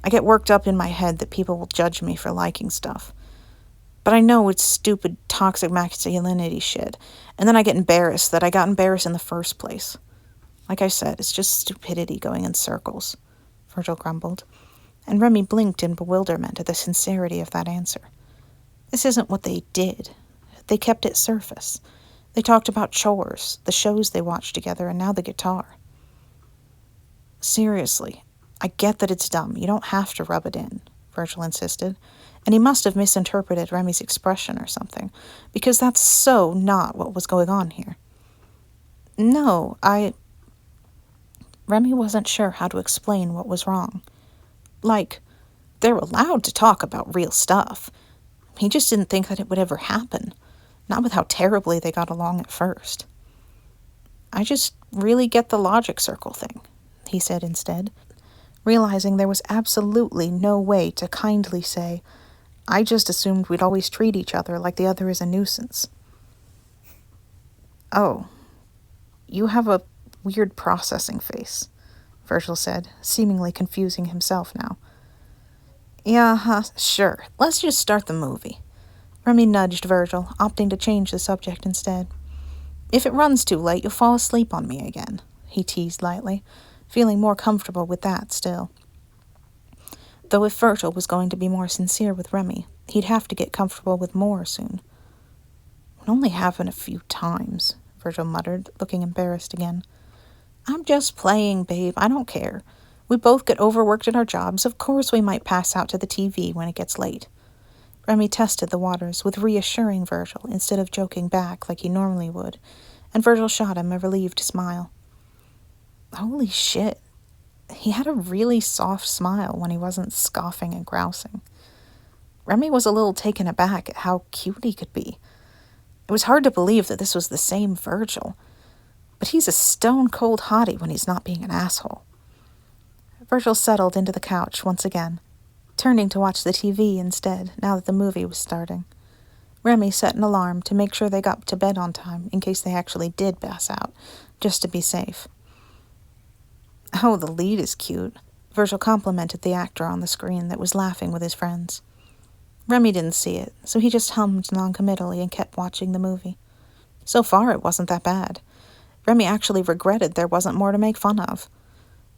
I get worked up in my head that people will judge me for liking stuff. But I know it's stupid, toxic masculinity shit, and then I get embarrassed that I got embarrassed in the first place. Like I said, it's just stupidity going in circles, Virgil grumbled, and Remy blinked in bewilderment at the sincerity of that answer. This isn't what they did. They kept it surface. They talked about chores, the shows they watched together, and now the guitar. Seriously, I get that it's dumb. You don't have to rub it in, Virgil insisted, and he must have misinterpreted Remy's expression or something, because that's so not what was going on here. No, Remy wasn't sure how to explain what was wrong. Like, they're allowed to talk about real stuff. He just didn't think that it would ever happen, not with how terribly they got along at first. I just really get the logic circle thing, he said instead, realizing there was absolutely no way to kindly say, I just assumed we'd always treat each other like the other is a nuisance. Oh, you have a weird processing face, Virgil said, seemingly confusing himself now. Yeah, sure. Let's just start the movie. Remy nudged Virgil, opting to change the subject instead. If it runs too late, you'll fall asleep on me again, he teased lightly, feeling more comfortable with that still. Though if Virgil was going to be more sincere with Remy, he'd have to get comfortable with more soon. It only happened a few times, Virgil muttered, looking embarrassed again. I'm just playing, babe. I don't care. We both get overworked at our jobs. Of course we might pass out to the TV when it gets late. Remy tested the waters with reassuring Virgil instead of joking back like he normally would, and Virgil shot him a relieved smile. Holy shit. He had a really soft smile when he wasn't scoffing and grousing. Remy was a little taken aback at how cute he could be. It was hard to believe that this was the same Virgil, but he's a stone-cold hottie when he's not being an asshole. Virgil settled into the couch once again, turning to watch the TV instead now that the movie was starting. Remy set an alarm to make sure they got to bed on time in case they actually did pass out, just to be safe. Oh, the lead is cute, Virgil complimented the actor on the screen that was laughing with his friends. Remy didn't see it, so he just hummed noncommittally and kept watching the movie. So far, it wasn't that bad. Remy actually regretted there wasn't more to make fun of.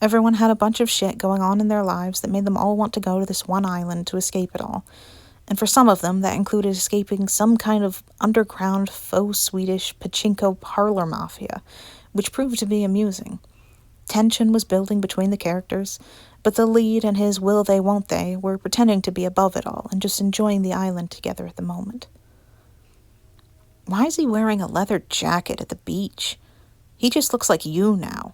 Everyone had a bunch of shit going on in their lives that made them all want to go to this one island to escape it all, and for some of them that included escaping some kind of underground faux Swedish pachinko parlor mafia, which proved to be amusing. Tension was building between the characters, but the lead and his will they won't they were pretending to be above it all and just enjoying the island together at the moment. Why is he wearing a leather jacket at the beach? He just looks like you now.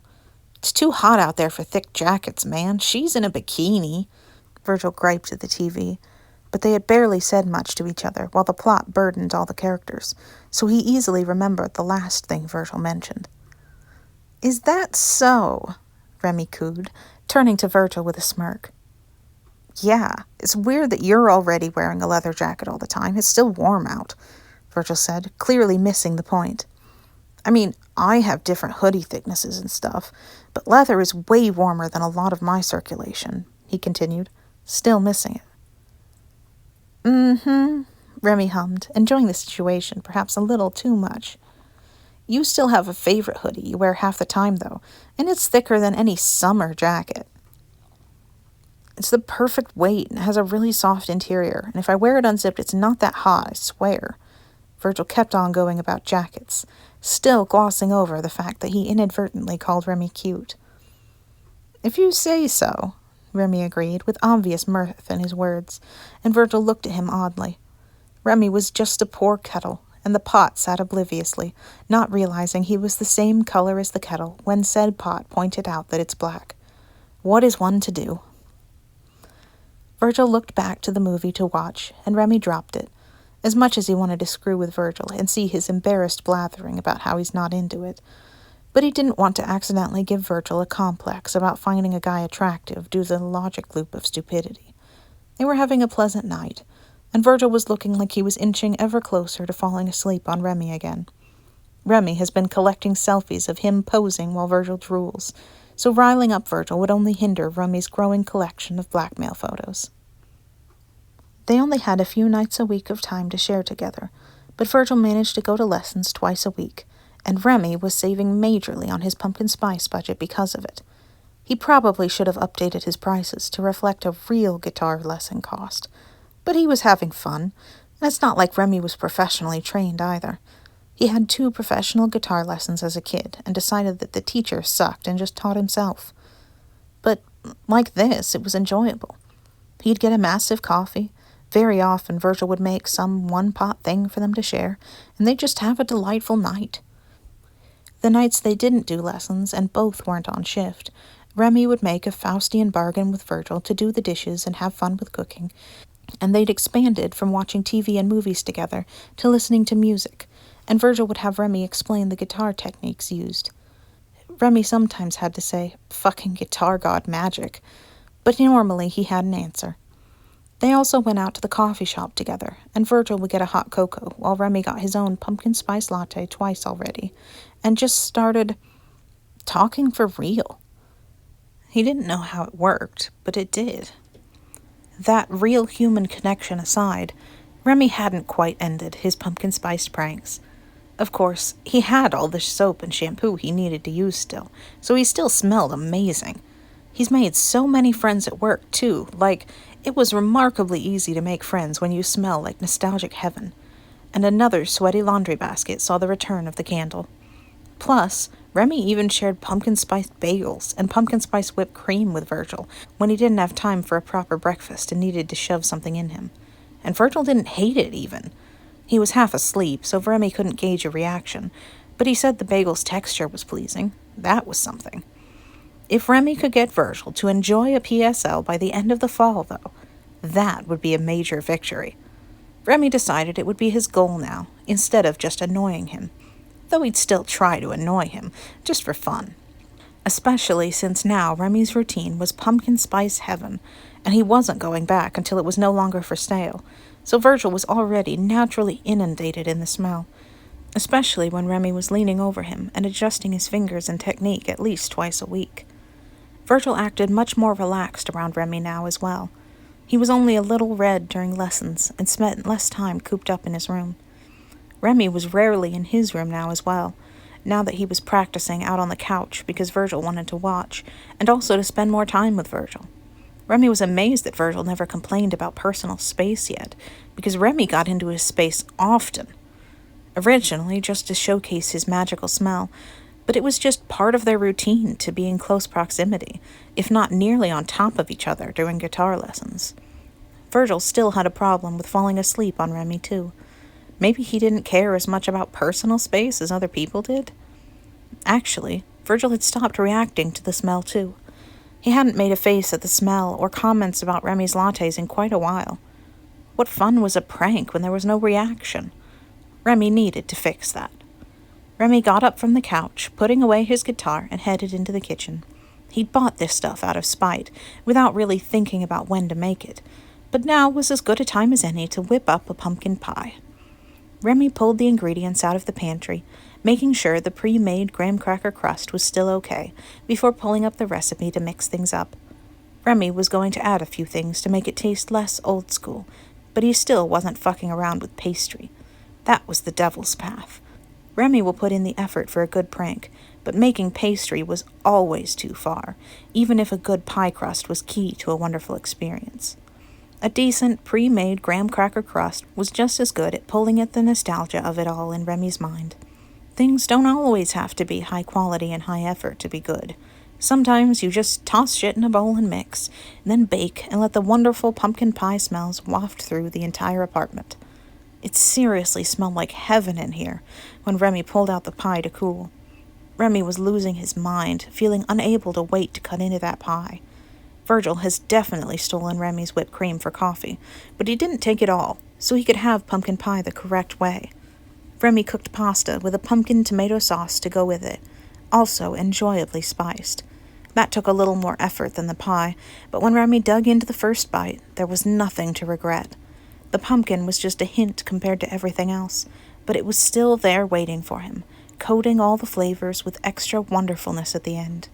It's too hot out there for thick jackets, man. She's in a bikini, Virgil griped at the TV. But they had barely said much to each other, while the plot burdened all the characters, so he easily remembered the last thing Virgil mentioned. Is that so? Remy cooed, turning to Virgil with a smirk. Yeah, it's weird that you're already wearing a leather jacket all the time. It's still warm out, Virgil said, clearly missing the point. I mean, I have different hoodie thicknesses and stuff, but leather is way warmer than a lot of my circulation, he continued, still missing it. Mm-hmm, Remy hummed, enjoying the situation perhaps a little too much. You still have a favorite hoodie you wear half the time, though, and it's thicker than any summer jacket. It's the perfect weight and has a really soft interior, and if I wear it unzipped, it's not that hot, I swear. Virgil kept on going about jackets, still glossing over the fact that he inadvertently called Remy cute. If you say so, Remy agreed, with obvious mirth in his words, and Virgil looked at him oddly. Remy was just a poor kettle, and the pot sat obliviously, not realizing he was the same color as the kettle when said pot pointed out that it's black. What is one to do? Virgil looked back to the movie to watch, and Remy dropped it, as much as he wanted to screw with Virgil and see his embarrassed blathering about how he's not into it. But he didn't want to accidentally give Virgil a complex about finding a guy attractive due to the logic loop of stupidity. They were having a pleasant night, and Virgil was looking like he was inching ever closer to falling asleep on Remy again. Remy has been collecting selfies of him posing while Virgil drools, so riling up Virgil would only hinder Remy's growing collection of blackmail photos. They only had a few nights a week of time to share together, but Virgil managed to go to lessons twice a week, and Remy was saving majorly on his pumpkin spice budget because of it. He probably should have updated his prices to reflect a real guitar lesson cost, but he was having fun, and it's not like Remy was professionally trained either. He had 2 professional guitar lessons as a kid and decided that the teacher sucked and just taught himself. But like this, it was enjoyable. He'd get a massive coffee. Very often Virgil would make some one-pot thing for them to share, and they'd just have a delightful night. The nights they didn't do lessons and both weren't on shift, Remy would make a Faustian bargain with Virgil to do the dishes and have fun with cooking, and they'd expanded from watching TV and movies together to listening to music, and Virgil would have Remy explain the guitar techniques used. Remy sometimes had to say, "Fucking guitar god magic," but normally he had an answer. They also went out to the coffee shop together, and Virgil would get a hot cocoa, while Remy got his own pumpkin spice latte twice already, and just started talking for real. He didn't know how it worked, but it did. That real human connection aside, Remy hadn't quite ended his pumpkin spice pranks. Of course, he had all the soap and shampoo he needed to use still, so he still smelled amazing. He's made so many friends at work, too, like, it was remarkably easy to make friends when you smell like nostalgic heaven. And another sweaty laundry basket saw the return of the candle. Plus, Remy even shared pumpkin spice bagels and pumpkin spice whipped cream with Virgil when he didn't have time for a proper breakfast and needed to shove something in him. And Virgil didn't hate it, even. He was half asleep, so Remy couldn't gauge a reaction, but he said the bagel's texture was pleasing. That was something. If Remy could get Virgil to enjoy a PSL by the end of the fall, though, that would be a major victory. Remy decided it would be his goal now, instead of just annoying him, though he'd still try to annoy him, just for fun. Especially since now Remy's routine was pumpkin spice heaven, and he wasn't going back until it was no longer for sale, so Virgil was already naturally inundated in the smell, especially when Remy was leaning over him and adjusting his fingers and technique at least twice a week. Virgil acted much more relaxed around Remy now as well. He was only a little red during lessons and spent less time cooped up in his room. Remy was rarely in his room now as well, now that he was practicing out on the couch because Virgil wanted to watch, and also to spend more time with Virgil. Remy was amazed that Virgil never complained about personal space yet, because Remy got into his space often. Originally, just to showcase his magical smell, but it was just part of their routine to be in close proximity, if not nearly on top of each other during guitar lessons. Virgil still had a problem with falling asleep on Remy, too. Maybe he didn't care as much about personal space as other people did? Actually, Virgil had stopped reacting to the smell, too. He hadn't made a face at the smell or comments about Remy's lattes in quite a while. What fun was a prank when there was no reaction? Remy needed to fix that. Remy got up from the couch, putting away his guitar, and headed into the kitchen. He'd bought this stuff out of spite, without really thinking about when to make it, but now was as good a time as any to whip up a pumpkin pie. Remy pulled the ingredients out of the pantry, making sure the pre-made graham cracker crust was still okay, before pulling up the recipe to mix things up. Remy was going to add a few things to make it taste less old school, but he still wasn't fucking around with pastry. That was the devil's path. Remy will put in the effort for a good prank, but making pastry was always too far, even if a good pie crust was key to a wonderful experience. A decent, pre-made graham cracker crust was just as good at pulling at the nostalgia of it all in Remy's mind. Things don't always have to be high quality and high effort to be good. Sometimes you just toss shit in a bowl and mix, and then bake and let the wonderful pumpkin pie smells waft through the entire apartment. It seriously smelled like heaven in here when Remy pulled out the pie to cool. Remy was losing his mind, feeling unable to wait to cut into that pie. Virgil has definitely stolen Remy's whipped cream for coffee, but he didn't take it all, so he could have pumpkin pie the correct way. Remy cooked pasta with a pumpkin tomato sauce to go with it, also enjoyably spiced. That took a little more effort than the pie, but when Remy dug into the first bite, there was nothing to regret. The pumpkin was just a hint compared to everything else, but it was still there waiting for him, coating all the flavors with extra wonderfulness at the end.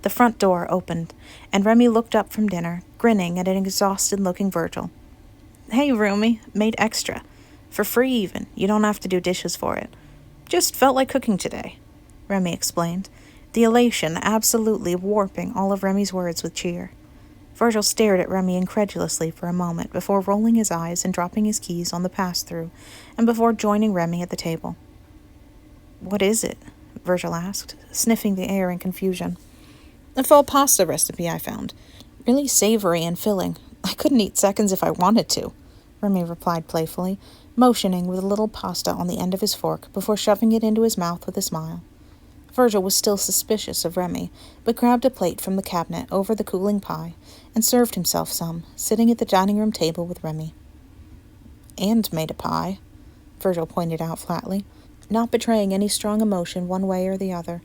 The front door opened, and Remy looked up from dinner, grinning at an exhausted-looking Virgil. "Hey, roomie, made extra. For free even, you don't have to do dishes for it. Just felt like cooking today," Remy explained, the elation absolutely warping all of Remy's words with cheer. Virgil stared at Remy incredulously for a moment before rolling his eyes and dropping his keys on the pass-through, and before joining Remy at the table. "What is it?" Virgil asked, sniffing the air in confusion. "A fall pasta recipe I found. Really savory and filling. I couldn't eat seconds if I wanted to," Remy replied playfully, motioning with a little pasta on the end of his fork before shoving it into his mouth with a smile. Virgil was still suspicious of Remy, but grabbed a plate from the cabinet over the cooling pie and served himself some, sitting at the dining room table with Remy. "And made a pie," Virgil pointed out flatly, not betraying any strong emotion one way or the other,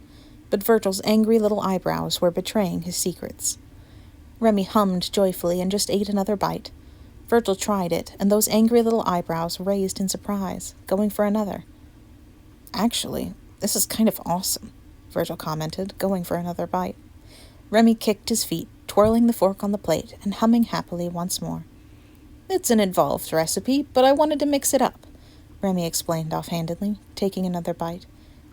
but Virgil's angry little eyebrows were betraying his secrets. Remy hummed joyfully and just ate another bite. Virgil tried it, and those angry little eyebrows raised in surprise, going for another. "Actually, this is kind of awesome," Virgil commented, going for another bite. Remy kicked his feet, twirling the fork on the plate and humming happily once more. "It's an involved recipe, but I wanted to mix it up," Remy explained offhandedly, taking another bite.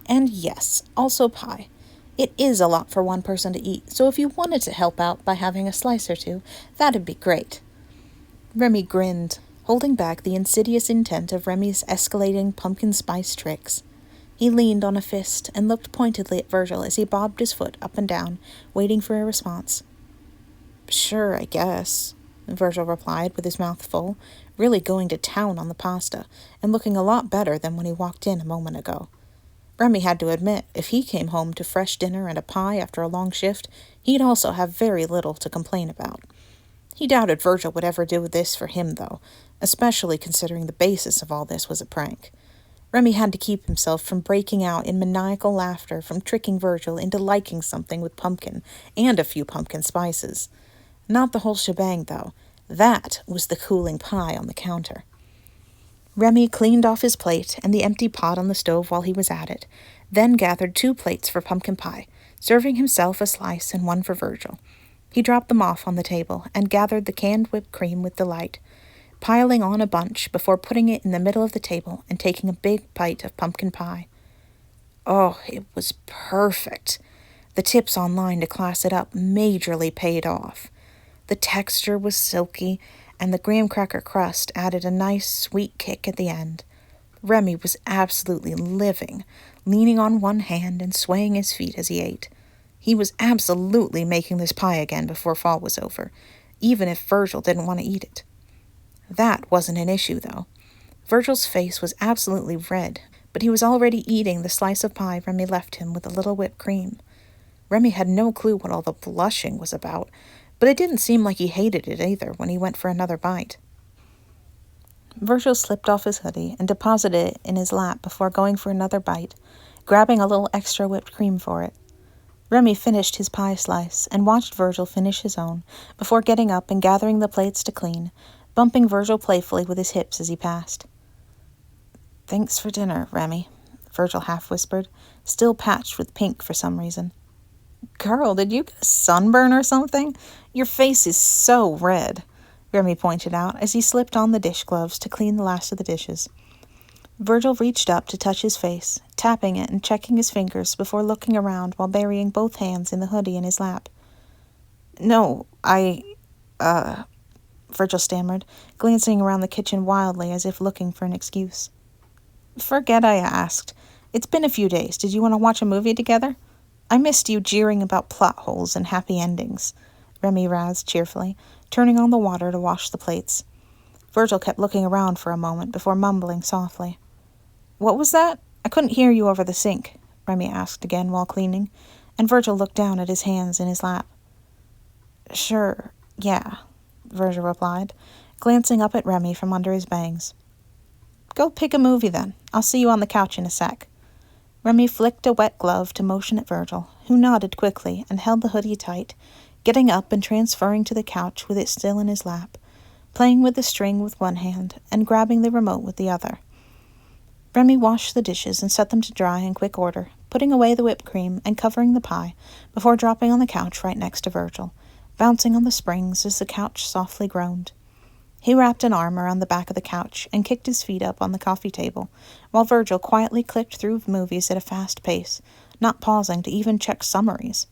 "And yes, also pie. It is a lot for one person to eat, so if you wanted to help out by having a slice or two, that'd be great." Remy grinned, holding back the insidious intent of Remy's escalating pumpkin spice tricks. He leaned on a fist and looked pointedly at Virgil as he bobbed his foot up and down, waiting for a response. "Sure, I guess," Virgil replied with his mouth full, really going to town on the pasta, and looking a lot better than when he walked in a moment ago. Remy had to admit, if he came home to fresh dinner and a pie after a long shift, he'd also have very little to complain about. He doubted Virgil would ever do this for him, though, especially considering the basis of all this was a prank. Remy had to keep himself from breaking out in maniacal laughter from tricking Virgil into liking something with pumpkin and a few pumpkin spices. Not the whole shebang, though. That was the cooling pie on the counter. Remy cleaned off his plate and the empty pot on the stove while he was at it, then gathered 2 plates for pumpkin pie, serving himself a slice and one for Virgil. He dropped them off on the table and gathered the canned whipped cream with delight, piling on a bunch before putting it in the middle of the table and taking a big bite of pumpkin pie. Oh, it was perfect. The tips online to class it up majorly paid off. The texture was silky, and the graham cracker crust added a nice sweet kick at the end. Remy was absolutely living, leaning on one hand and swaying his feet as he ate. He was absolutely making this pie again before fall was over, even if Virgil didn't want to eat it. That wasn't an issue, though. Virgil's face was absolutely red, but he was already eating the slice of pie Remy left him with a little whipped cream. Remy had no clue what all the blushing was about, but it didn't seem like he hated it either when he went for another bite. Virgil slipped off his hoodie and deposited it in his lap before going for another bite, grabbing a little extra whipped cream for it. Remy finished his pie slice and watched Virgil finish his own before getting up and gathering the plates to clean, bumping Virgil playfully with his hips as he passed. "Thanks for dinner, Remy," Virgil half-whispered, still patched with pink for some reason. "Girl, did you get a sunburn or something? Your face is so red," Remy pointed out as he slipped on the dish gloves to clean the last of the dishes. Virgil reached up to touch his face, tapping it and checking his fingers before looking around while burying both hands in the hoodie in his lap. "No, Virgil stammered, glancing around the kitchen wildly as if looking for an excuse. "Forget I asked. It's been a few days. Did you want to watch a movie together? I missed you jeering about plot holes and happy endings," Remy razzed cheerfully, turning on the water to wash the plates. Virgil kept looking around for a moment before mumbling softly. "What was that? I couldn't hear you over the sink," Remy asked again while cleaning, and Virgil looked down at his hands in his lap. "Sure, yeah," Virgil replied, glancing up at Remy from under his bangs. "Go pick a movie then. I'll see you on the couch in a sec." Remy flicked a wet glove to motion at Virgil, who nodded quickly and held the hoodie tight, getting up and transferring to the couch with it still in his lap, playing with the string with one hand and grabbing the remote with the other. Remy washed the dishes and set them to dry in quick order, putting away the whipped cream and covering the pie before dropping on the couch right next to Virgil, bouncing on the springs as the couch softly groaned. He wrapped an arm around the back of the couch and kicked his feet up on the coffee table, while Virgil quietly clicked through movies at a fast pace, not pausing to even check summaries.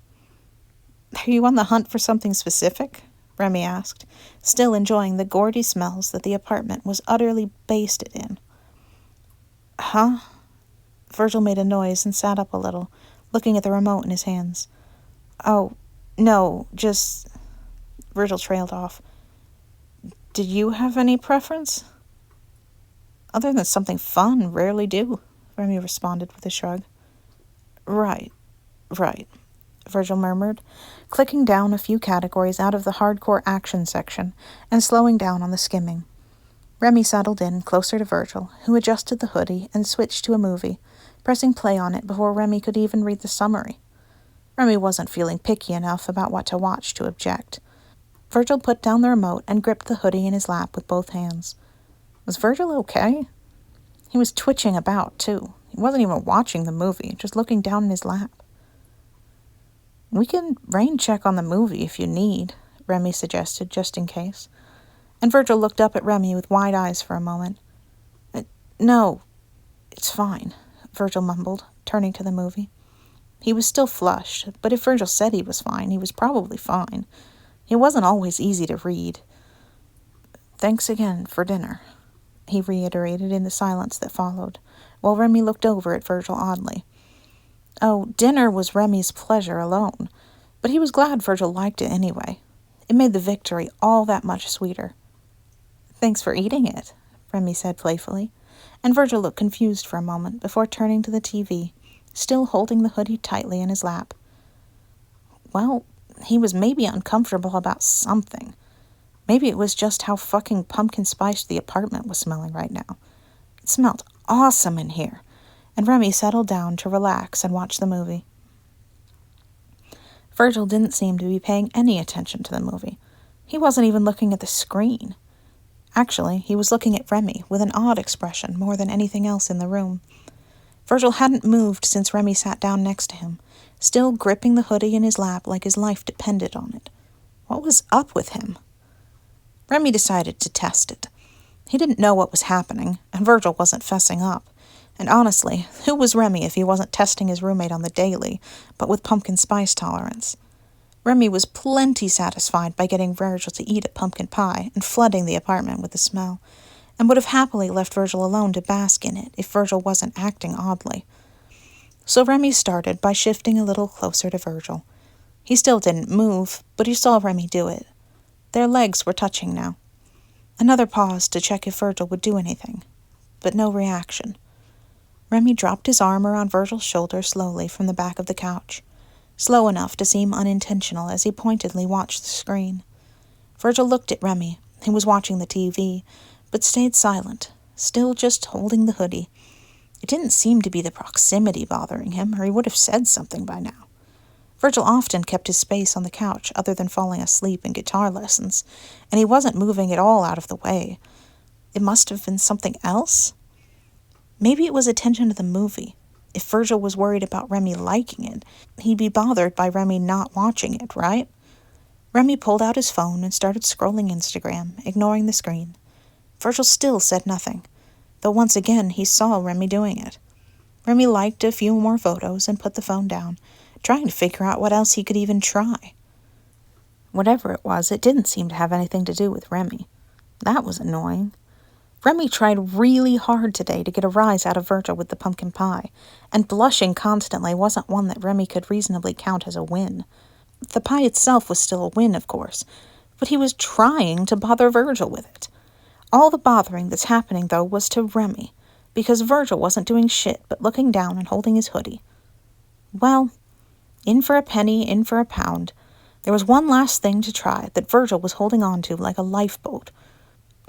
"Are you on the hunt for something specific?" Remy asked, still enjoying the gaudy smells that the apartment was utterly basted in. "Huh?" Virgil made a noise and sat up a little, looking at the remote in his hands. "Oh, no, just..." Virgil trailed off. "Did you have any preference?" "Other than something fun, rarely do," Remy responded with a shrug. Right, Virgil murmured, clicking down a few categories out of the hardcore action section and slowing down on the skimming. Remy settled in closer to Virgil, who adjusted the hoodie and switched to a movie, pressing play on it before Remy could even read the summary. Remy wasn't feeling picky enough about what to watch to object. Virgil put down the remote and gripped the hoodie in his lap with both hands. Was Virgil okay? He was twitching about, too. He wasn't even watching the movie, just looking down in his lap. "We can rain check on the movie if you need," Remy suggested, just in case. And Virgil looked up at Remy with wide eyes for a moment. No, it's fine," Virgil mumbled, turning to the movie. He was still flushed, but if Virgil said he was fine, he was probably fine. He wasn't always easy to read. "Thanks again for dinner," he reiterated in the silence that followed, while Remy looked over at Virgil oddly. Oh, dinner was Remy's pleasure alone, but he was glad Virgil liked it anyway. It made the victory all that much sweeter. "Thanks for eating it," Remy said playfully, and Virgil looked confused for a moment before turning to the TV, still holding the hoodie tightly in his lap. Well, he was maybe uncomfortable about something. Maybe it was just how fucking pumpkin spiced the apartment was smelling right now. It smelled awesome in here, and Remy settled down to relax and watch the movie. Virgil didn't seem to be paying any attention to the movie. He wasn't even looking at the screen. Actually, he was looking at Remy with an odd expression more than anything else in the room. Virgil hadn't moved since Remy sat down next to him, still gripping the hoodie in his lap like his life depended on it. What was up with him? Remy decided to test it. He didn't know what was happening, and Virgil wasn't fessing up. And honestly, who was Remy if he wasn't testing his roommate on the daily, but with pumpkin spice tolerance? Remy was plenty satisfied by getting Virgil to eat a pumpkin pie and flooding the apartment with the smell, and would have happily left Virgil alone to bask in it if Virgil wasn't acting oddly. So Remy started by shifting a little closer to Virgil. He still didn't move, but he saw Remy do it. Their legs were touching now. Another pause to check if Virgil would do anything, but no reaction. Remy dropped his arm around Virgil's shoulder slowly from the back of the couch, slow enough to seem unintentional as he pointedly watched the screen. Virgil looked at Remy, who was watching the TV, but stayed silent, still just holding the hoodie. It didn't seem to be the proximity bothering him, or he would have said something by now. Virgil often kept his space on the couch other than falling asleep in guitar lessons, and he wasn't moving at all out of the way. It must have been something else? Maybe it was attention to the movie. If Virgil was worried about Remy liking it, he'd be bothered by Remy not watching it, right? Remy pulled out his phone and started scrolling Instagram, ignoring the screen. Virgil still said nothing, though once again he saw Remy doing it. Remy liked a few more photos and put the phone down, trying to figure out what else he could even try. Whatever it was, it didn't seem to have anything to do with Remy. That was annoying. Remy tried really hard today to get a rise out of Virgil with the pumpkin pie, and blushing constantly wasn't one that Remy could reasonably count as a win. The pie itself was still a win, of course, but he was trying to bother Virgil with it. All the bothering that's happening, though, was to Remy, because Virgil wasn't doing shit but looking down and holding his hoodie. Well, in for a penny, in for a pound. There was one last thing to try that Virgil was holding on to like a lifeboat.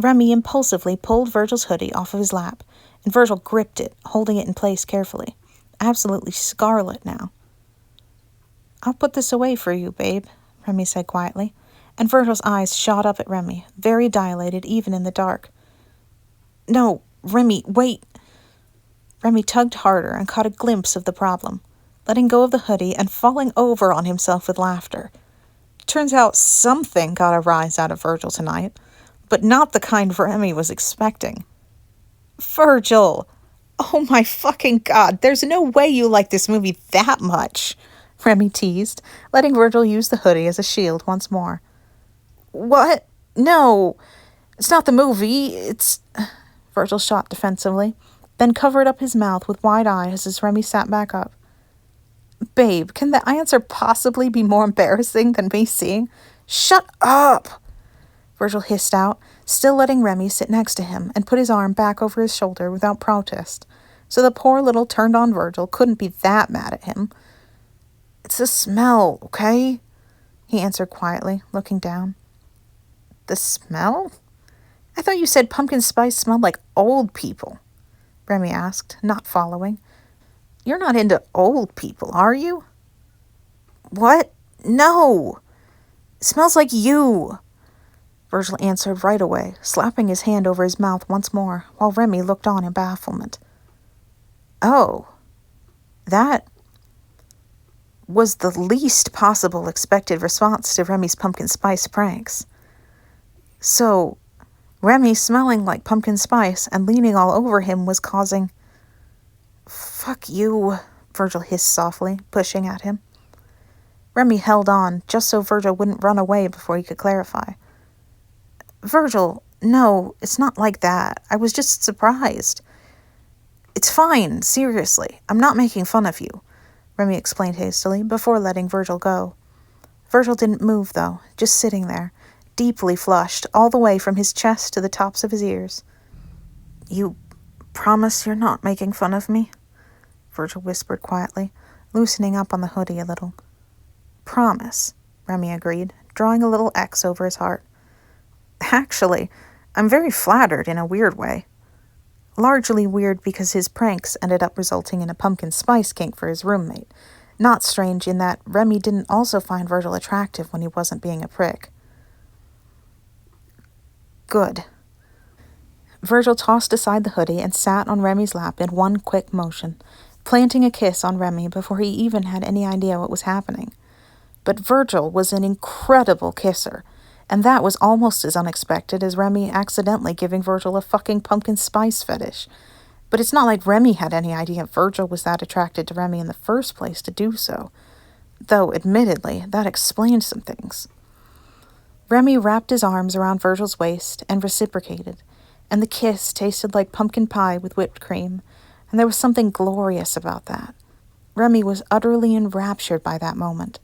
Remy impulsively pulled Virgil's hoodie off of his lap, and Virgil gripped it, holding it in place carefully, absolutely scarlet now. "I'll put this away for you, babe," Remy said quietly, and Virgil's eyes shot up at Remy, very dilated even in the dark. "No, Remy, wait." Remy tugged harder and caught a glimpse of the problem, letting go of the hoodie and falling over on himself with laughter. Turns out something got a rise out of Virgil tonight, but not the kind Remy was expecting. "Virgil! Oh my fucking god, there's no way you like this movie that much," Remy teased, letting Virgil use the hoodie as a shield once more. "What? No, it's not the movie, it's..." Virgil shot defensively, then covered up his mouth with wide eyes as Remy sat back up. "Babe, can the answer possibly be more embarrassing than me seeing..." "Shut up!" Virgil hissed out, still letting Remy sit next to him and put his arm back over his shoulder without protest, so the poor little turned-on Virgil couldn't be that mad at him. "It's the smell, okay?" he answered quietly, looking down. "The smell? I thought you said pumpkin spice smelled like old people," Remy asked, not following. "You're not into old people, are you?" "What? No! It smells like you," Virgil answered right away, slapping his hand over his mouth once more, while Remy looked on in bafflement. "Oh, that..." was the least possible expected response to Remy's pumpkin spice pranks. So, Remy smelling like pumpkin spice and leaning all over him was causing... "Fuck you," Virgil hissed softly, pushing at him. Remy held on, just so Virgil wouldn't run away before he could clarify. "Virgil, no, it's not like that. I was just surprised." "It's fine, seriously. I'm not making fun of you," Remy explained hastily, before letting Virgil go. Virgil didn't move, though, just sitting there, deeply flushed, all the way from his chest to the tops of his ears. "You promise you're not making fun of me?" Virgil whispered quietly, loosening up on the hoodie a little. "Promise," Remy agreed, drawing a little X over his heart. "Actually, I'm very flattered in a weird way. Largely weird because his pranks ended up resulting in a pumpkin spice kink for his roommate. Not strange in that Remy didn't also find Virgil attractive when he wasn't being a prick." "Good." Virgil tossed aside the hoodie and sat on Remy's lap in one quick motion, planting a kiss on Remy before he even had any idea what was happening. But Virgil was an incredible kisser, and that was almost as unexpected as Remy accidentally giving Virgil a fucking pumpkin spice fetish. But it's not like Remy had any idea Virgil was that attracted to Remy in the first place to do so. Though, admittedly, that explained some things. Remy wrapped his arms around Virgil's waist and reciprocated, and the kiss tasted like pumpkin pie with whipped cream, and there was something glorious about that. Remy was utterly enraptured by that moment.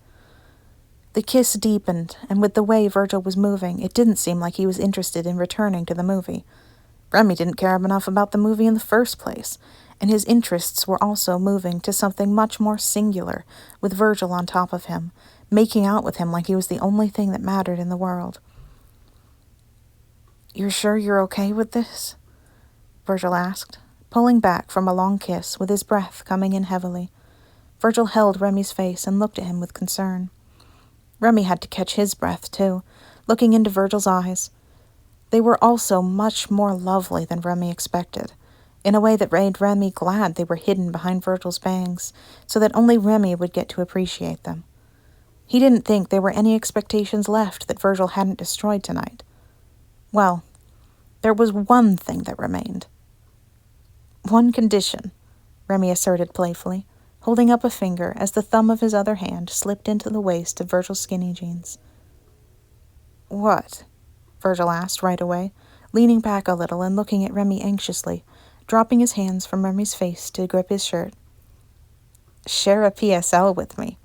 The kiss deepened, and with the way Virgil was moving, it didn't seem like he was interested in returning to the movie. Remy didn't care enough about the movie in the first place, and his interests were also moving to something much more singular, with Virgil on top of him, making out with him like he was the only thing that mattered in the world. "You're sure you're okay with this?" Virgil asked, pulling back from a long kiss with his breath coming in heavily. Virgil held Remy's face and looked at him with concern. Remy had to catch his breath, too, looking into Virgil's eyes. They were also much more lovely than Remy expected, in a way that made Remy glad they were hidden behind Virgil's bangs, so that only Remy would get to appreciate them. He didn't think there were any expectations left that Virgil hadn't destroyed tonight. Well, there was one thing that remained. "One condition," Remy asserted playfully, holding up a finger as the thumb of his other hand slipped into the waist of Virgil's skinny jeans. "What?" Virgil asked right away, leaning back a little and looking at Remy anxiously, dropping his hands from Remy's face to grip his shirt. "Share a PSL with me,"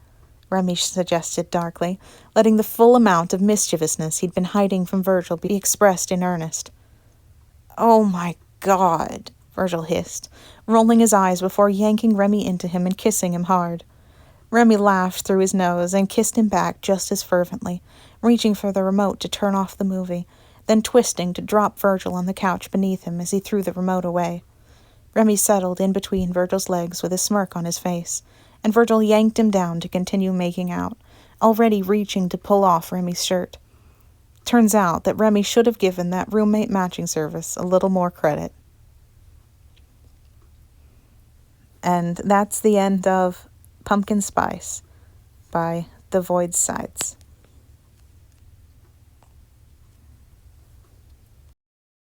Remy suggested darkly, letting the full amount of mischievousness he'd been hiding from Virgil be expressed in earnest. "Oh my God," Virgil hissed, rolling his eyes before yanking Remy into him and kissing him hard. Remy laughed through his nose and kissed him back just as fervently, reaching for the remote to turn off the movie, then twisting to drop Virgil on the couch beneath him as he threw the remote away. Remy settled in between Virgil's legs with a smirk on his face, and Virgil yanked him down to continue making out, already reaching to pull off Remy's shirt. Turns out that Remy should have given that roommate matching service a little more credit. And that's the end of Pumpkin Spice by The Void Sides.